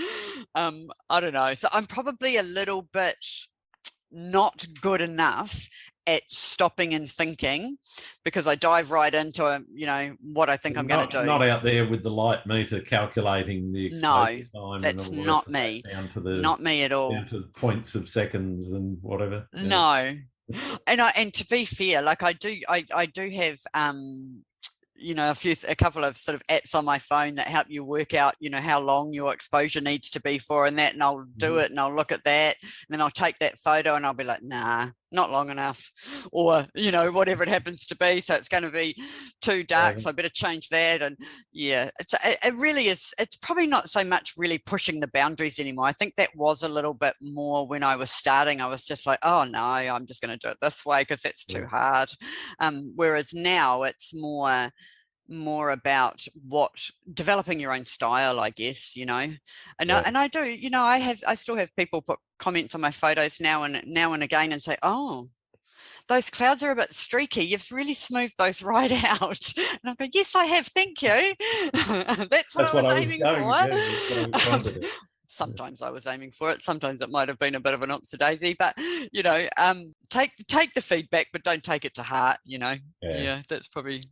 I don't know. So I'm probably a little bit not good enough at stopping and thinking, because I dive right into what I think I'm going to do. Not out there with the light meter calculating the exposure time. That's not me. Not me at all. Down to points of seconds and whatever. No. And to be fair, like I do have a couple of sort of apps on my phone that help you work out, how long your exposure needs to be for, and that, and I'll do it, and I'll look at that, and then I'll take that photo, and I'll be like, nah, not long enough, or whatever it happens to be. So it's going to be too dark, so I better change that. And yeah, it really is. It's probably not so much really pushing the boundaries anymore. I think that was a little bit more when I was starting. I was just like, oh no, I'm just going to do it this way because that's too hard. Whereas now it's more about developing your own style, I guess, and I do, I still have people put comments on my photos now and again and say, oh, those clouds are a bit streaky, you've really smoothed those right out. And I go, yes, I have, thank you. That's what I was aiming for. Sometimes I was aiming for it, sometimes it might have been a bit of an oopsie-daisy, but take the feedback, but don't take it to heart. That's probably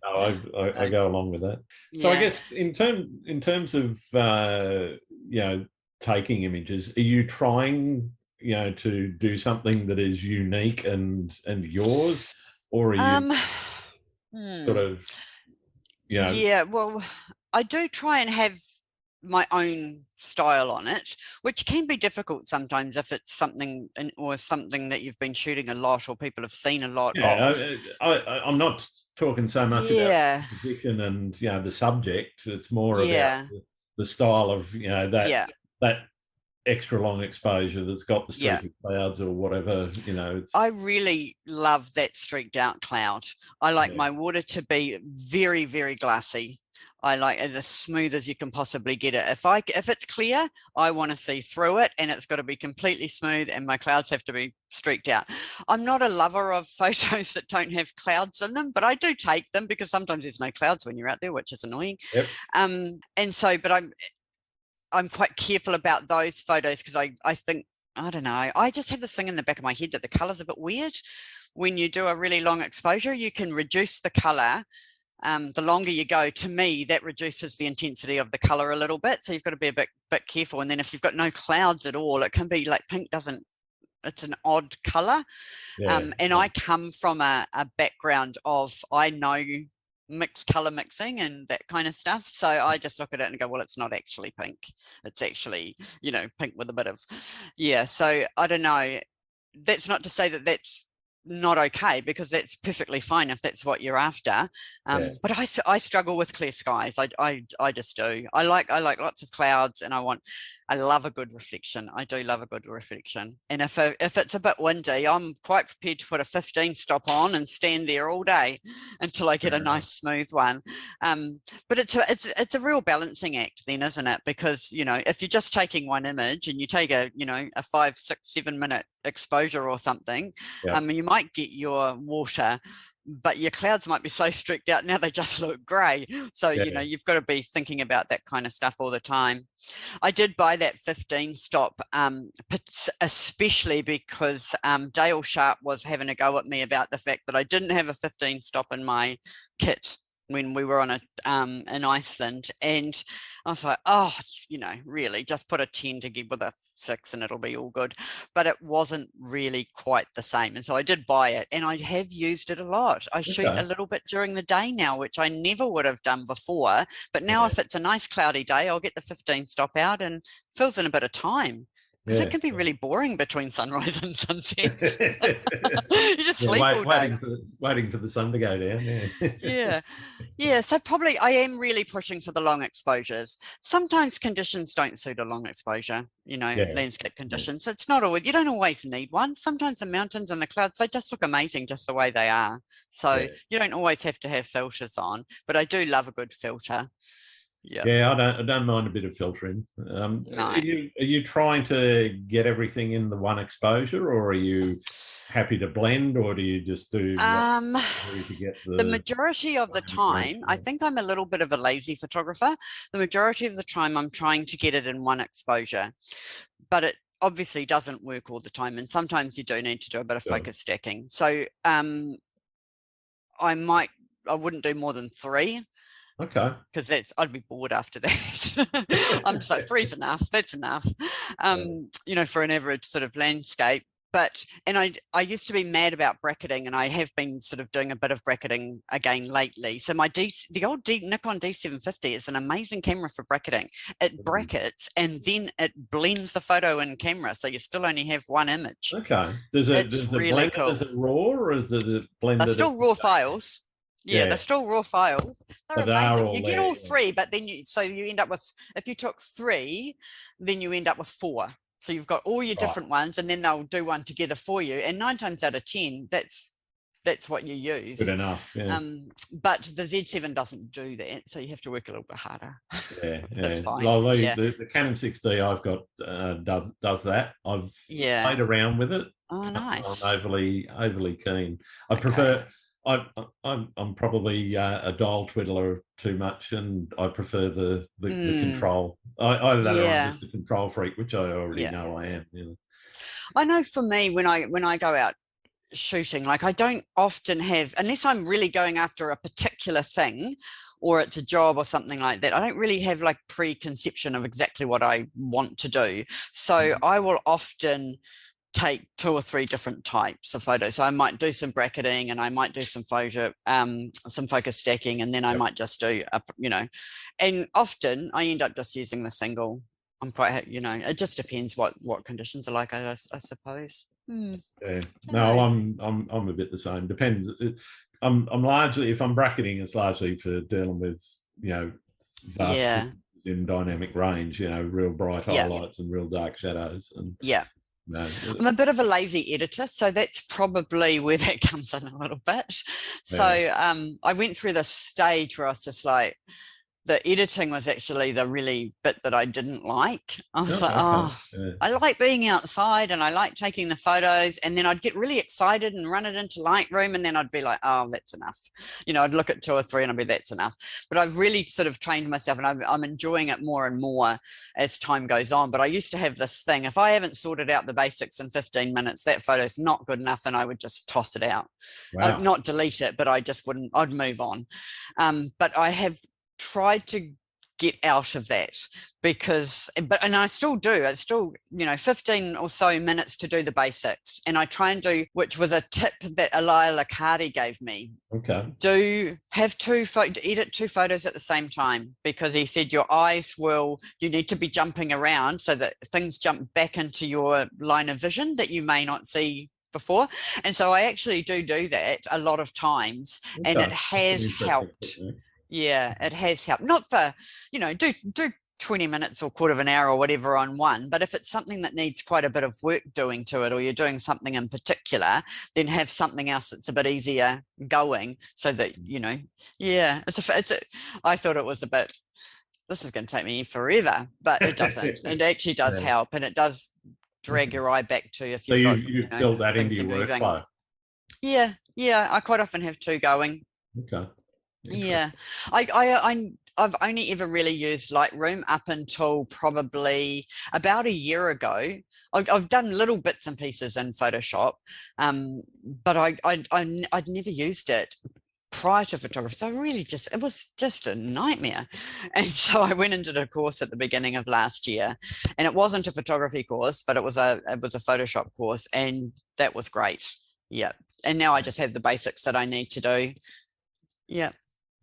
I go along with that. So I guess in terms of taking images, are you trying to do something that is unique and yours, or are you sort of well, I do try and have my own style on it, which can be difficult sometimes if it's something that you've been shooting a lot or people have seen a lot of. I'm not talking so much about the position and the subject. It's more about the style of that extra long exposure that's got the streaky clouds or whatever. I really love that streaked out cloud. I like my water to be very, very glassy. I like it as smooth as you can possibly get it. If it's clear, I want to see through it, and it's got to be completely smooth, and my clouds have to be streaked out. I'm not a lover of photos that don't have clouds in them, but I do take them because sometimes there's no clouds when you're out there, which is annoying. Yep. But I'm quite careful about those photos because I think, I don't know, I just have this thing in the back of my head that the color's a bit weird. When you do a really long exposure, you can reduce the color. The longer you go, to me, that reduces the intensity of the color a little bit. So you've got to be a bit careful. And then if you've got no clouds at all, it can be like pink it's an odd color. And I come from a background of, I know mixed color mixing and that kind of stuff. So I just look at it and go, well, it's not actually pink. It's actually, pink with a bit of, So I don't know. That's not to say that that's not okay, because that's perfectly fine if that's what you're after. But I struggle with clear skies. I just do. I like lots of clouds, and I love a good reflection. I do love a good reflection. And if it's a bit windy, I'm quite prepared to put a 15 stop on and stand there all day until I get a nice smooth one. But it's a real balancing act then, isn't it? Because if you're just taking one image and you take a 5, 6, 7 minute exposure or something, you might get your water but your clouds might be so streaked out now they just look grey. So, you know, you've got to be thinking about that kind of stuff all the time. I did buy that 15 stop, especially because Dale Sharp was having a go at me about the fact that I didn't have a 15 stop in my kit when we were on in Iceland, and I was like, oh, you know, really just put a 10 together with a 6 and it'll be all good. But it wasn't really quite the same, and so I did buy it, and I have used it a lot. I shoot a little bit during the day now, which I never would have done before, but now if it's a nice cloudy day, I'll get the 15 stop out and fills in a bit of time. Because it can be really boring between sunrise and sunset. You just sleep all day. Waiting for the sun to go down. Yeah. So probably I am really pushing for the long exposures. Sometimes conditions don't suit a long exposure, you know, landscape conditions. It's not always, you don't always need one. Sometimes the mountains and the clouds, they just look amazing just the way they are. So you don't always have to have filters on, but I do love a good filter. I don't mind a bit of filtering. Are you trying to get everything in the one exposure, or are you happy to blend, or do you just do to get the majority of the time? I think I'm a little bit of a lazy photographer. The majority of the time I'm trying to get it in one exposure, but it obviously doesn't work all the time, and sometimes you do need to do a bit of focus stacking. So I wouldn't do more than 3. Okay. Because I'd be bored after that. I'm so 3's enough. That's enough. You know, for an average sort of landscape. But I used to be mad about bracketing, and I have been sort of doing a bit of bracketing again lately. So the old Nikon D750 is an amazing camera for bracketing. It brackets and then it blends the photo in camera, so you still only have one image. Okay. Does it blend it as a raw, or is it blended? They're still raw files. Yeah, they're still raw files. They're amazing. You get all 3, but then you end up with, if you took 3, then you end up with 4. So you've got all your different ones, and then they'll do one together for you. And 9 times out of 10, that's what you use. Good enough. Yeah. But the Z7 doesn't do that, so you have to work a little bit harder. That's fine. Well, the Canon 6D I've got does that. I've played around with it. Oh, nice. I'm overly keen. I prefer. I'm probably a dial twiddler too much, and I prefer the control. Either that or I'm just a control freak, which I already know I am. You know. I know for me, when I go out shooting, like I don't often have, unless I'm really going after a particular thing or it's a job or something like that, I don't really have like preconception of exactly what I want to do. So I will often take 2 or 3 different types of photos. So I might do some bracketing, and I might do some focus stacking, and then I might just do and often I end up just using the single. I'm quite, it just depends what conditions are like, I suppose. No, I'm a bit the same. Depends. I'm largely, if I'm bracketing, it's largely for dealing with vast in dynamic range, real bright highlights and real dark shadows, and no. I'm a bit of a lazy editor, so that's probably where that comes in a little bit. So I went through this stage where I was just like, the editing was actually the really bit that I didn't like. I was I like being outside and I like taking the photos, and then I'd get really excited and run it into Lightroom, and then I'd be like, oh, that's enough. I'd look at 2 or 3 and I'd be, that's enough. But I've really sort of trained myself, and I'm enjoying it more and more as time goes on. But I used to have this thing, if I haven't sorted out the basics in 15 minutes, that photo's not good enough, and I would just toss it out. I'd not delete it, but I just wouldn't, I'd move on. But I have tried to get out of that, and I still do. It's still 15 or so minutes to do the basics, and I try and do, which was a tip that Elia Lacardi gave me. Edit 2 photos at the same time, because he said you need to be jumping around so that things jump back into your line of vision that you may not see before. And so I actually do that a lot of times, and it has helped. Yeah, it has helped. Not for, do 20 minutes or quarter of an hour or whatever on one, but if it's something that needs quite a bit of work doing to it, or you're doing something in particular, then have something else that's a bit easier going, so that, I thought it was a bit, this is going to take me forever, but it doesn't. It actually does help, and it does drag your eye back to if you've got, built that into your workflow. Yeah, Yeah, I quite often have two going. Okay. Yeah, I've only ever really used Lightroom up until probably about a year ago. I've done little bits and pieces in Photoshop, but I'd never used it prior to photography. So it was just a nightmare. And so I went into the course at the beginning of last year, and it wasn't a photography course, but it was a Photoshop course, and that was great. Yeah. And now I just have the basics that I need to do. Yeah.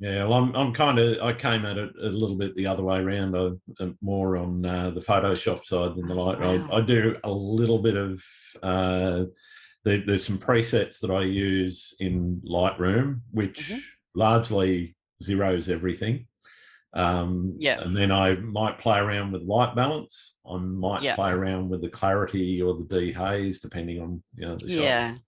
Yeah, well, I came at it a little bit the other way around. I'm more on the Photoshop side than the Lightroom. Wow. I do a little bit of, there's some presets that I use in Lightroom, which largely zeros everything. Yeah. And then I might play around with white balance. I might play around with the clarity or the dehaze, depending on, the Yeah. shot.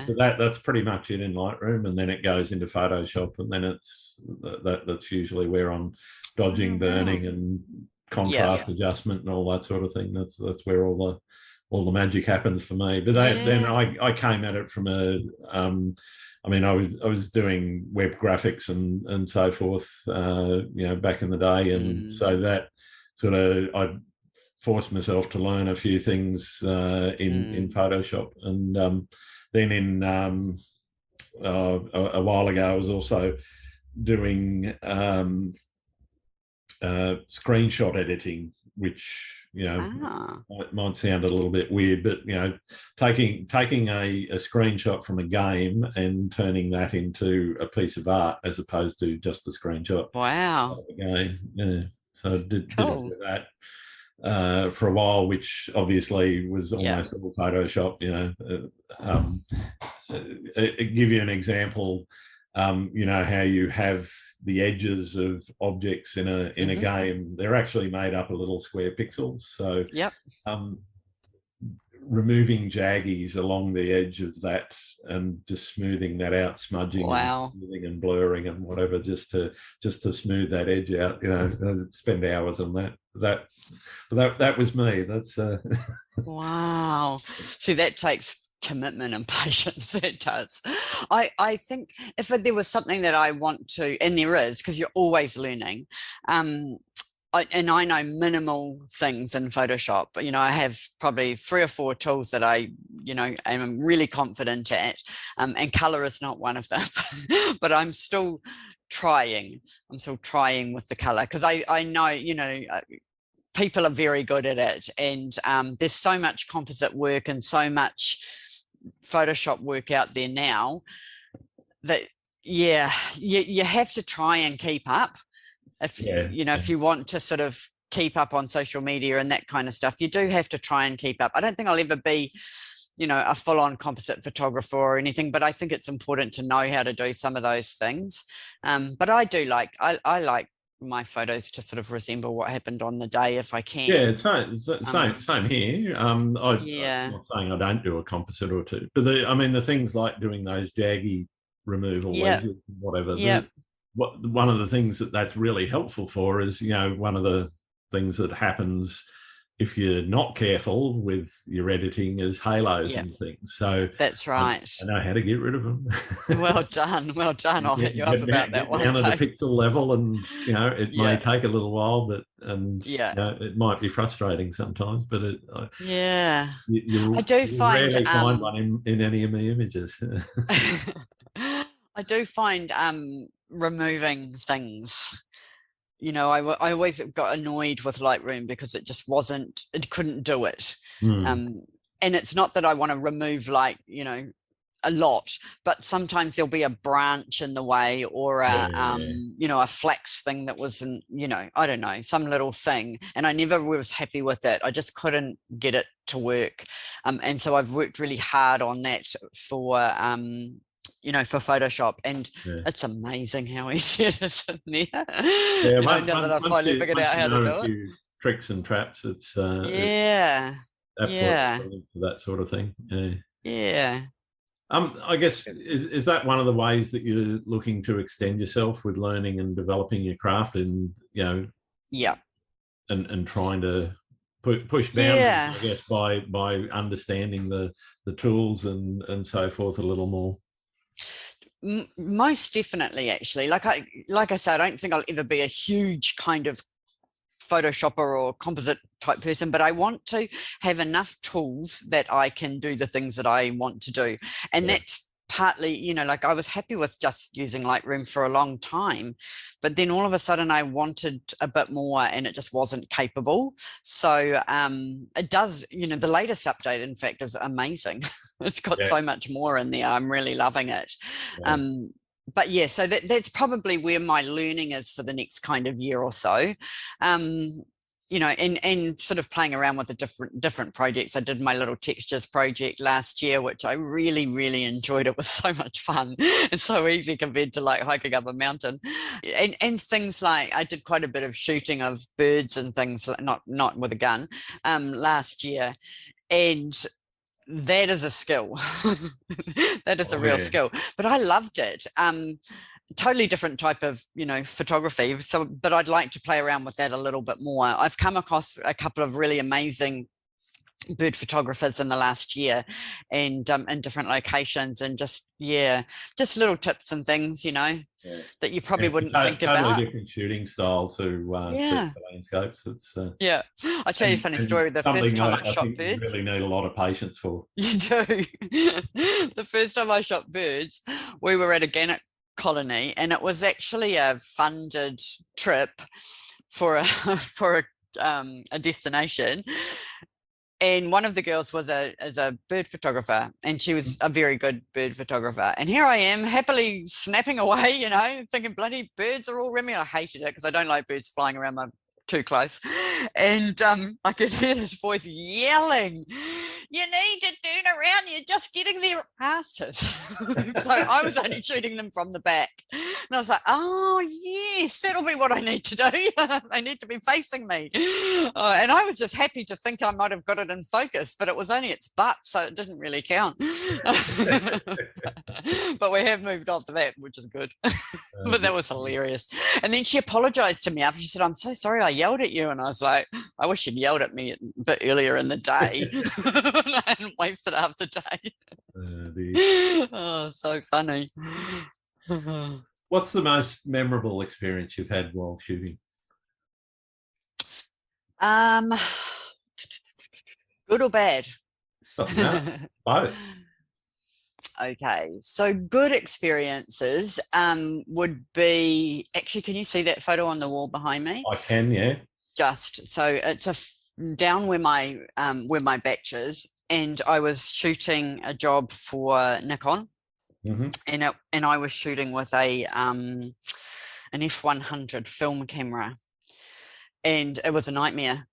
But that's pretty much it in Lightroom, and then it goes into Photoshop, and then that's usually where I'm dodging burning and contrast adjustment and all that sort of thing. That's where all the magic happens for me. But then I came at it from I was doing web graphics and so forth, back in the day, and so that sort of I forced myself to learn a few things in Photoshop, and then in a while ago, I was also doing screenshot editing, which might sound a little bit weird, but taking a screenshot from a game and turning that into a piece of art as opposed to just a screenshot. Wow. Of the game. Yeah. So I did that for a while, which obviously was almost all Photoshop. Give you an example. How you have the edges of objects in a game, they're actually made up of little square pixels. So removing jaggies along the edge of that and just smoothing that out, smudging and blurring and whatever, just to smooth that edge out. Spend hours on that. That was me. That's wow. See, that takes commitment and patience. It does. I think if there was something that I want to, and there is, because you're always learning, I know minimal things in Photoshop. I have probably 3 or 4 tools that I am really confident at, and color is not one of them. But I'm still trying. I'm still trying with the color, because I know people are very good at it, and there's so much composite work and so much Photoshop work out there now that you have to try and keep up. If you want to sort of keep up on social media and that kind of stuff, you do have to try and keep up. I don't think I'll ever be a full-on composite photographer or anything, but I think it's important to know how to do some of those things. But I do I like my photos to sort of resemble what happened on the day if I can. Yeah, same here. I'm not saying I don't do a composite or two, but the things like doing those jaggy removal wedges, whatever. One of the things that's really helpful for is, one of the things that happens if you're not careful with your editing is halos and things. So that's right. I know how to get rid of them. Well done. I'll hit you up about that one. Down to the pixel level, and it may take a little while, but it might be frustrating sometimes. But I do find rarely find one in any of my images. I do find removing things. I always got annoyed with Lightroom because it couldn't do it. And it's not that I want to remove a lot, but sometimes there'll be a branch in the way, or a flex thing that wasn't, I don't know, some little thing. And I never was happy with it. I just couldn't get it to work. And so I've worked really hard on that for Photoshop, and it's amazing how easy it is in there. Now that I've finally figured out how to do it. Tricks and traps, it's absolutely for that sort of thing. Yeah. I guess is that one of the ways that you're looking to extend yourself with learning and developing your craft, and and trying to push boundaries, Yeah. I guess, by understanding the tools and so forth a little more. Most definitely, actually. Like I said, I don't think I'll ever be a huge kind of Photoshopper or composite type person, but I want to have enough tools that I can do the things that I want to do. And that's partly, you know, like I was happy with just using Lightroom for a long time, but then all of a sudden I wanted a bit more and it just wasn't capable. So it does, you know, the latest update, in fact, is amazing. It's got so much more in there. I'm really loving it. But yeah, so that's probably where my learning is for the next kind of year or so. You know, and sort of playing around with the different projects. I did my little textures project last year, which I really, really enjoyed. It was so much fun and so easy compared to like hiking up a mountain. And things like I did quite a bit of shooting of birds and things, not with a gun, last year. And that is a skill. That is a real skill, but I loved it. Totally different type of, you know, photography. So, but I'd like to play around with that a little bit more. I've come across a couple of really amazing bird photographers in the last year, and in different locations, and just little tips and things, you know, that you probably wouldn't think about. Totally different shooting style to landscapes. It's I'll tell you a funny story. The first time I shot birds, you really need a lot of patience for. You do. The first time I shot birds, we were at a gannet colony, and it was actually a funded trip for a destination. And one of the girls was a bird photographer, and she was a very good bird photographer. And here I am happily snapping away, you know, thinking bloody birds are all around me. I hated it because I don't like birds flying around my too close. And I could hear this voice yelling, "You need to turn around, you're just getting their asses." So I was only shooting them from the back. And I was like, oh yes, that'll be what I need to do. They need to be facing me. And I was just happy to think I might have got it in focus, but it was only its butt, so it didn't really count. But we have moved on to that, which is good. But that was hilarious. And then she apologized to me after. She said, "I'm so sorry I yelled at you." And I was like, I wish you'd yelled at me a bit earlier in the day. I hadn't wasted half the day. Oh, so funny. What's the most memorable experience you've had while shooting? Good or bad? No, both. Okay, so good experiences would be, actually, can you see that photo on the wall behind me? I can, yeah. Just so it's down where my batch is, and I was shooting a job for Nikon, and I was shooting with an F100 film camera, and it was a nightmare.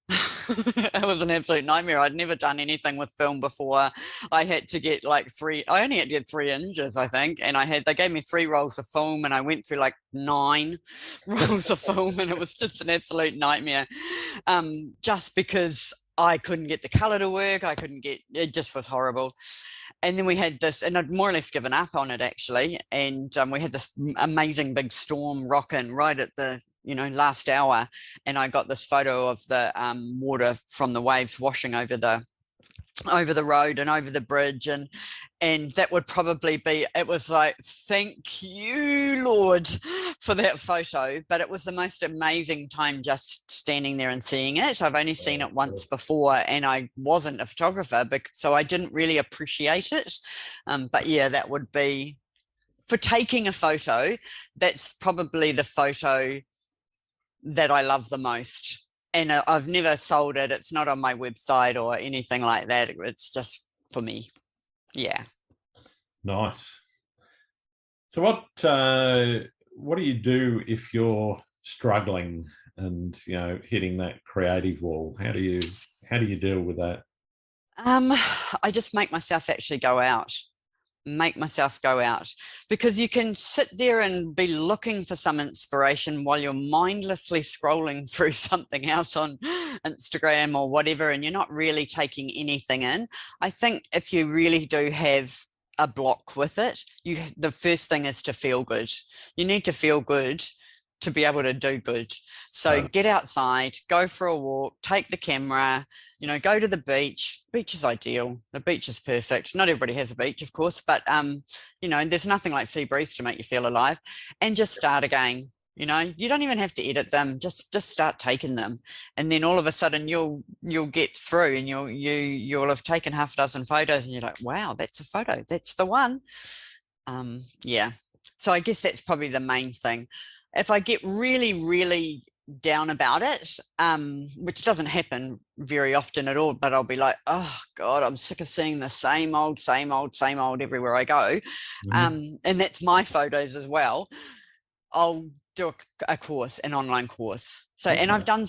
It was an absolute nightmare. I'd never done anything with film before. I had to get like I only had to get 3 inches, I think. And they gave me 3 rolls of film, and I went through like 9 rolls of film, and it was just an absolute nightmare. Just because I couldn't get the color to work. It just was horrible. And then we had this, and I'd more or less given up on it actually. And we had this amazing big storm rocking right at the, you know, last hour. And I got this photo of the water from the waves washing over the road and over the bridge, and that would probably be, it was like, thank you Lord for that photo. But it was the most amazing time just standing there and seeing it. I've only seen it once before, and I wasn't a photographer, so I didn't really appreciate it. But yeah, that would be, for taking a photo, that's probably the photo that I love the most. And I've never sold it. It's not on my website or anything like that. It's just for me. Yeah. Nice. So what do you do if you're struggling and, you know, hitting that creative wall? How do you deal with that? I just make myself actually go out. Because you can sit there and be looking for some inspiration while you're mindlessly scrolling through something else on Instagram or whatever, and you're not really taking anything in. I think if you really do have a block with it, the first thing is to feel good. You need to feel good to be able to do good. So get outside, go for a walk, take the camera, you know, go to the beach. Beach is ideal. The beach is perfect. Not everybody has a beach, of course, but you know, there's nothing like sea breeze to make you feel alive. And just start again. You know, you don't even have to edit them. Just start taking them, and then all of a sudden you'll get through, and you'll have taken half a dozen photos, and you're like, wow, that's a photo. That's the one. Yeah. So I guess that's probably the main thing. If I get really, really down about it, which doesn't happen very often at all, but I'll be like, oh God, I'm sick of seeing the same old everywhere I go. And that's my photos as well. I'll do a course, an online course. So, and I've done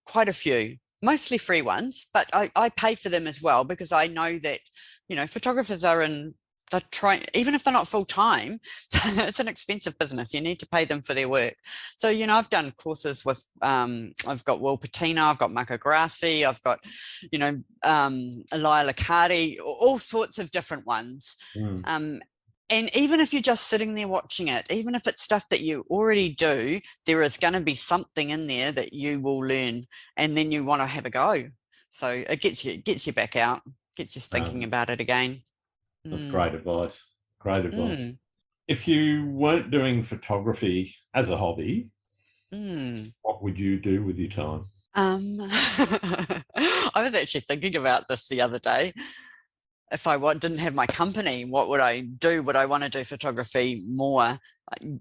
quite a few, mostly free ones, but I pay for them as well, because I know that, you know, photographers are they're trying, even if they're not full time, it's an expensive business. You need to pay them for their work. So, you know, I've done courses with, I've got Will Patina, I've got Marco Grassi, I've got, you know, Elia Liccardi, all sorts of different ones. And even if you're just sitting there watching it, even if it's stuff that you already do, there is going to be something in there that you will learn, and then you want to have a go. So it gets you back out, gets you thinking about it again. That's great advice. Great advice. If you weren't doing photography as a hobby, what would you do with your time? I was actually thinking about this the other day. If I didn't have my company, what would I do? Would I want to do photography more?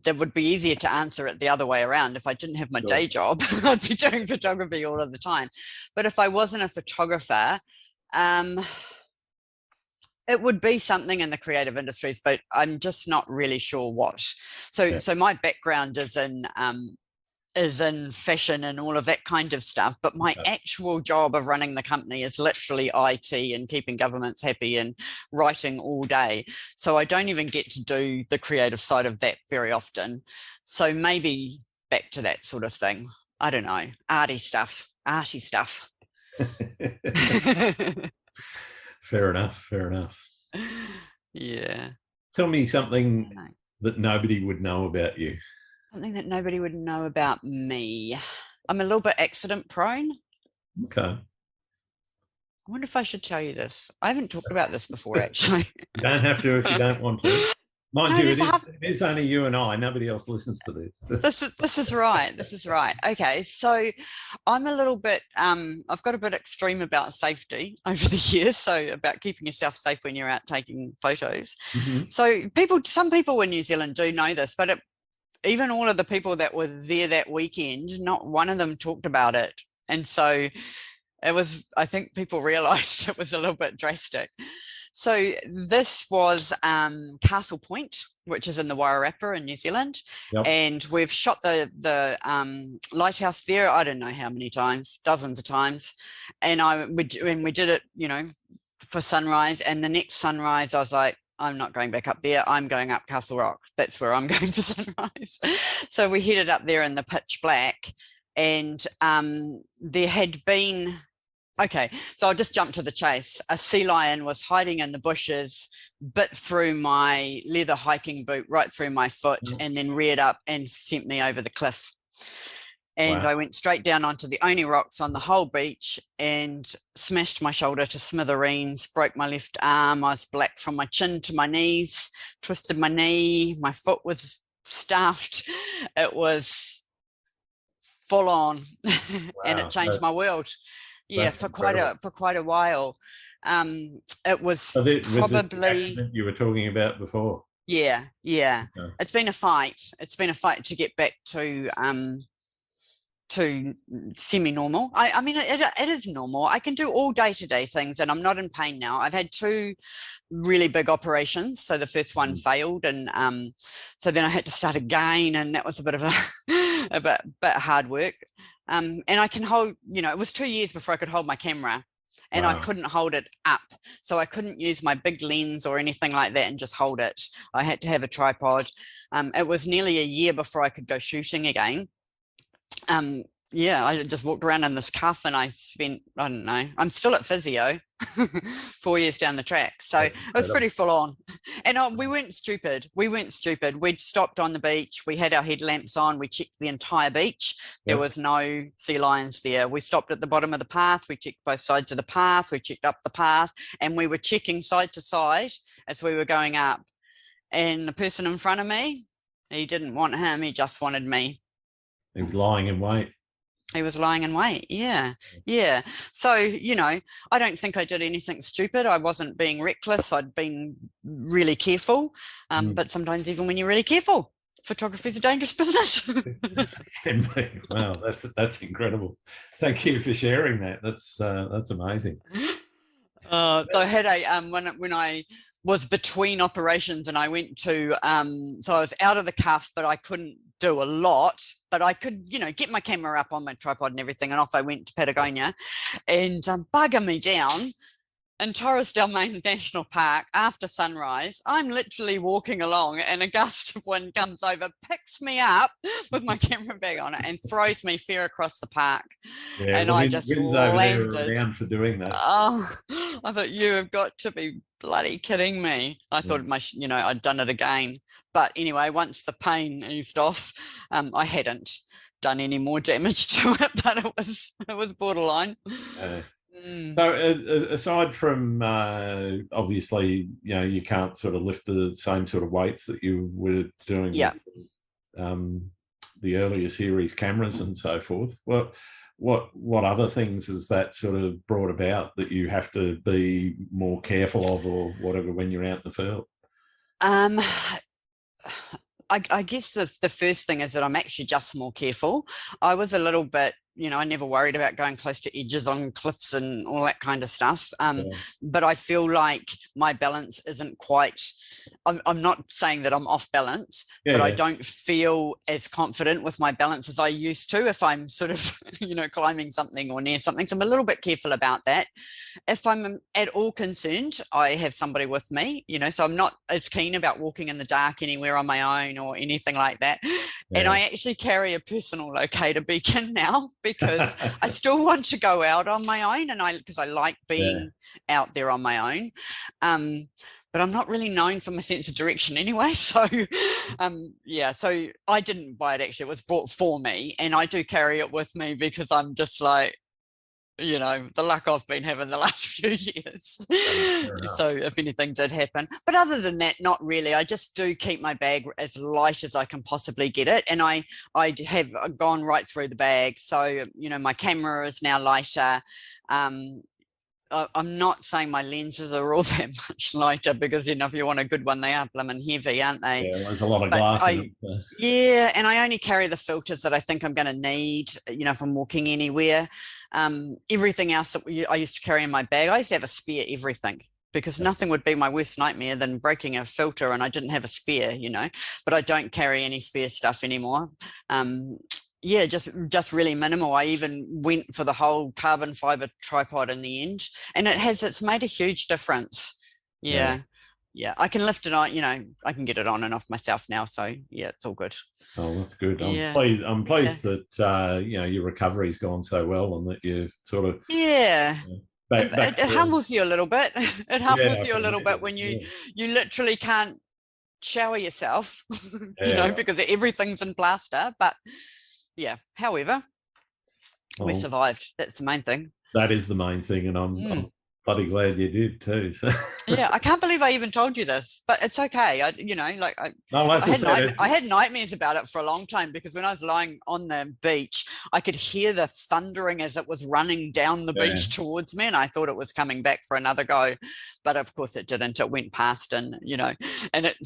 That would be easier to answer it the other way around. If I didn't have my day job, I'd be doing photography all of the time. But if I wasn't a photographer, it would be something in the creative industries, but I'm just not really sure what. So my background is in fashion and all of that kind of stuff, but my actual job of running the company is literally IT and keeping governments happy and writing all day. So I don't even get to do the creative side of that very often. So maybe back to that sort of thing. I don't know, arty stuff. Fair enough. Yeah. Tell me something that nobody would know about you. Something that nobody would know about me. I'm a little bit accident prone. Okay. I wonder if I should tell you this. I haven't talked about this before, actually. You don't have to if you don't want to. Mind you, it is only you and I. Nobody else listens to this. This is right. Okay, so I'm a little bit, I've got a bit extreme about safety over the years, so about keeping yourself safe when you're out taking photos. So some people in New Zealand do know this, but even all of the people that were there that weekend, not one of them talked about it. And so I think people realised it was a little bit drastic. So this was Castle Point, which is in the Wairarapa in New Zealand. And we've shot the lighthouse there, I don't know how many times, dozens of times. And we did it, you know, for sunrise. And the next sunrise, I was like, I'm not going back up there. I'm going up Castle Rock. That's where I'm going for sunrise. So we headed up there in the pitch black, and there had been, okay, so I'll just jump to the chase. A sea lion was hiding in the bushes, bit through my leather hiking boot, right through my foot, and then reared up and sent me over the cliff. And I went straight down onto the only rocks on the whole beach and smashed my shoulder to smithereens, broke my left arm. I was black from my chin to my knees, twisted my knee, my foot was stuffed. It was full on. And it changed my world. Yeah, for quite a while. It was probably this accident you were talking about before. Yeah. It's been a fight. It's been a fight to get back to semi-normal. I mean, it is normal. I can do all day-to-day things, and I'm not in pain now. I've had 2 really big operations. So the first one failed, and so then I had to start again, and that was a bit of a bit hard work. And I can hold, you know, it was 2 years before I could hold my camera, and I couldn't hold it up. So I couldn't use my big lens or anything like that and just hold it. I had to have a tripod. It was nearly a year before I could go shooting again. I just walked around in this cuff, and I spent, I don't know, I'm still at physio. 4 years down the track. So it was pretty full on. And we weren't stupid. We'd stopped on the beach. We had our headlamps on. We checked the entire beach. There was no sea lions there. We stopped at the bottom of the path. We checked both sides of the path. We checked up the path, and we were checking side to side as we were going up. And the person in front of me, he didn't want him. He just wanted me. He was lying in wait. He was lying in wait. Yeah. So, you know, I don't think I did anything stupid. I wasn't being reckless. I'd been really careful. But sometimes even when you're really careful, photography is a dangerous business. Wow, that's incredible. Thank you for sharing that. That's amazing. So I had when I was between operations, and I went to so I was out of the cuff, but I couldn't do a lot, but I could, you know, get my camera up on my tripod and everything, and off I went to Patagonia, and bugger me down in Torres del Mar National Park after sunrise. I'm literally walking along, and a gust of wind comes over, picks me up with my camera bag on it, and throws me fair across the park. Yeah, and I just landed. Over there for doing that. Oh, I thought, you have got to be bloody kidding me. I thought I'd done it again. But anyway, once the pain eased off, I hadn't done any more damage to it, but it was borderline. So aside from obviously, you know, you can't sort of lift the same sort of weights that you were doing with the earlier series cameras and so forth, what other things has that sort of brought about that you have to be more careful of, or whatever, when you're out in the field? I guess the first thing is that I'm actually just more careful. I was a little bit, you know, I never worried about going close to edges on cliffs and all that kind of stuff. But I feel like my balance isn't quite, I'm not saying that I'm off balance, but I don't feel as confident with my balance as I used to if I'm sort of, you know, climbing something or near something. So I'm a little bit careful about that. If I'm at all concerned, I have somebody with me, you know, so I'm not as keen about walking in the dark anywhere on my own or anything like that. And I actually carry a personal locator beacon now, because I still want to go out on my own, and because I like being out there on my own. But I'm not really known for my sense of direction anyway. So, so I didn't buy it, actually. It was bought for me, and I do carry it with me because I'm just like, you know, the luck I've been having the last few years. So if anything did happen. But other than that, not really. I just do keep my bag as light as I can possibly get it. And I have gone right through the bag. So, you know, my camera is now lighter. I'm not saying my lenses are all that much lighter, because, you know, if you want a good one, they are blooming heavy, aren't they? Yeah, there's a lot of glass in it. Yeah, and I only carry the filters that I think I'm going to need, you know, if I'm walking anywhere. Everything else that I used to carry in my bag, I used to have a spare everything, because nothing would be my worst nightmare than breaking a filter and I didn't have a spare, you know. But I don't carry any spare stuff anymore. Just really minimal. I even went for the whole carbon fiber tripod in the end, and it's made a huge difference. Yeah, I can lift it on, you know, I can get it on and off myself now. So yeah, it's all good. Oh, that's good. I'm pleased that you know, your recovery's gone so well, and that you sort of it humbles you a little bit. It humbles you a little bit when you literally can't shower yourself, you know, because everything's in plaster. But yeah, however, we survived. That's the main thing. That is the main thing, and I'm bloody glad you did too. So. Yeah, I can't believe I even told you this, but it's okay. I had nightmares about it for a long time, because when I was lying on the beach, I could hear the thundering as it was running down the beach towards me, and I thought it was coming back for another go, but of course it didn't. It went past, and you know, and it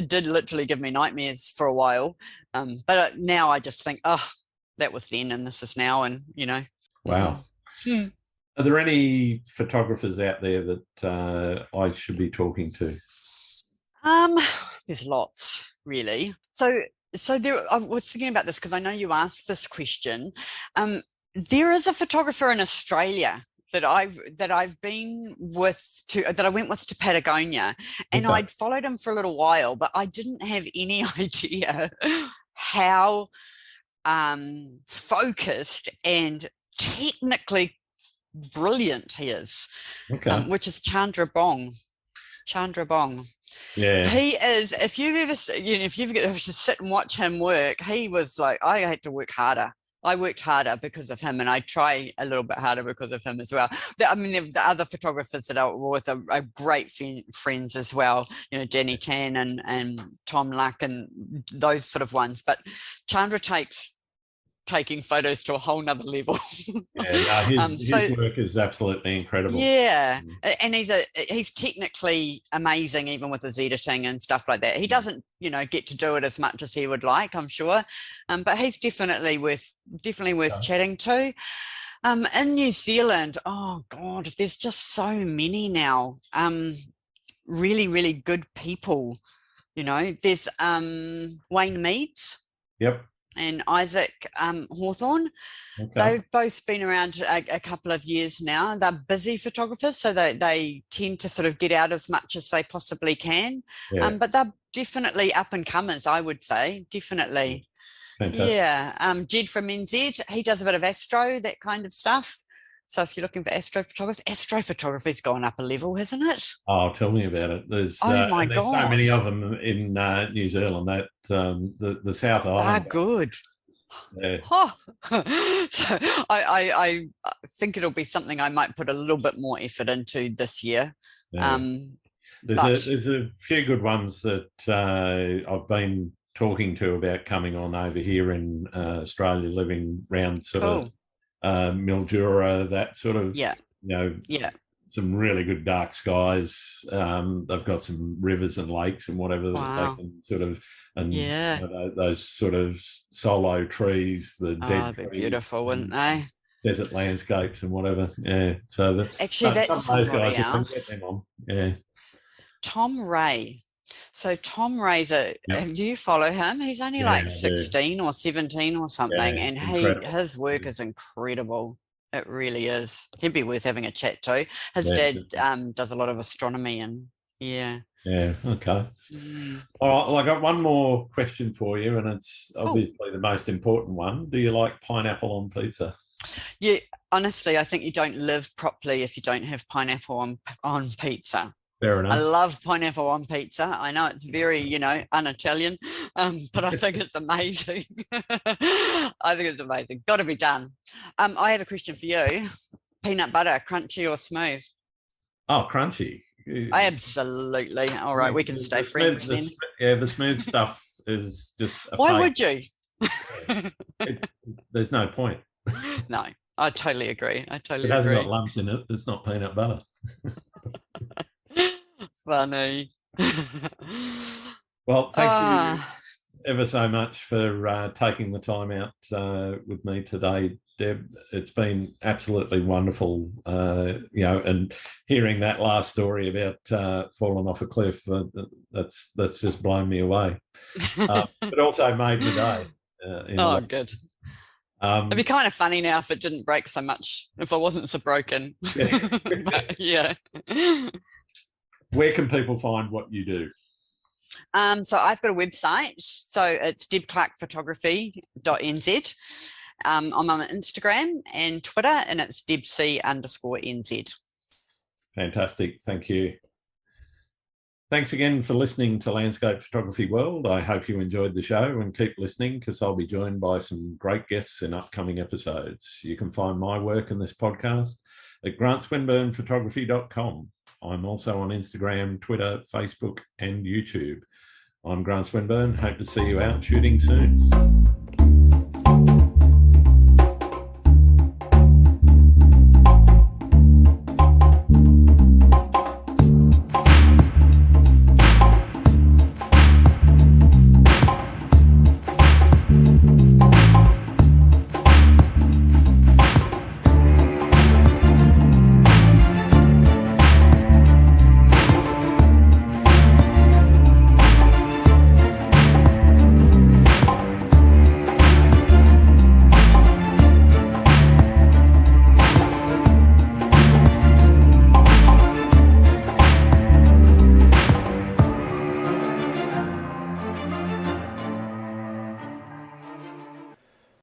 did literally give me nightmares for a while. But now I just think, oh, that was then, and this is now, and you know. Wow. Are there any photographers out there that I should be talking to? There's lots, really. So I was thinking about this because I know you asked this question. There is a photographer in Australia that I've been with that I went with to Patagonia, and I'd followed him for a little while, but I didn't have any idea how focused and technically brilliant he is, Okay. which is Chandra Bong. Yeah. He is, if you've ever, if you've got to sit and watch him work, he was like, I had to work harder. I worked harder because of him, and I try a little bit harder because of him as well. The other photographers that I work with are great friends as well, Jenny Tan and Tom Luck and those sort of ones. But Chandra takes taking photos to a whole nother level. Yeah, no, his work is absolutely incredible. Yeah, and he's technically amazing, even with his editing and stuff like that. He doesn't, get to do it as much as he would like, I'm sure, but he's definitely worth chatting to. In New Zealand, oh God, there's just so many now. Really, really good people. There's Wayne Meads. Yep. And Isaac Hawthorne. Okay. They've both been around a couple of years now. They're busy photographers, so they tend to sort of get out as much as they possibly can. Yeah. But they're definitely up and comers, I would say, definitely. Fantastic. Yeah. Jed from NZ, he does a bit of astro, that kind of stuff. So if you're looking for astrophotographyr's gone up a level, hasn't it? Oh, tell me about it. There's there's so many of them in New Zealand that the South Island are good. Yeah. So I think it'll be something I might put a little bit more effort into this year. Yeah. There's a few good ones that I've been talking to about coming on over here in Australia, living around sort of Mildura, that sort of, some really good dark skies. They've got some rivers and lakes and whatever that they can sort of, and those sort of solo trees, the dead trees, beautiful, wouldn't they? Desert landscapes and whatever. Yeah. So actually, that's some of those guys else. Get them on. Yeah. Tom Ray. So Tom Ray's do you follow him? He's only like 16 or 17 or something, and his work is incredible. It really is. He'd be worth having a chat to. His dad does a lot of astronomy and Yeah, okay. All right, well, I got one more question for you, and it's obviously the most important one. Do you like pineapple on pizza? Yeah, honestly, I think you don't live properly if you don't have pineapple on pizza. Fair enough. I love pineapple on pizza. I know it's very, un-Italian, but I think it's amazing. I think it's amazing. Got to be done. I have a question for you. Peanut butter, crunchy or smooth? Oh, crunchy. Absolutely. All right, we can stay friends then. The smooth stuff is just Why would you? There's no point. No, I totally agree. It hasn't got lumps in it. It's not peanut butter. Funny. Well, thank you ever so much for taking the time out with me today, Deb. It's been absolutely wonderful, and hearing that last story about falling off a cliff, that's just blown me away. But also made my day. Good. It'd be kind of funny now if it didn't break so much, if I wasn't so broken. But, Where can people find what you do? So I've got a website. So it's debclarkphotography.nz. I'm on Instagram and Twitter, and it's debc_NZ. Fantastic. Thank you. Thanks again for listening to Landscape Photography World. I hope you enjoyed the show, and keep listening because I'll be joined by some great guests in upcoming episodes. You can find my work in this podcast at grantswinburnphotography.com. I'm also on Instagram, Twitter, Facebook, and YouTube. I'm Grant Swinburne. Hope to see you out shooting soon.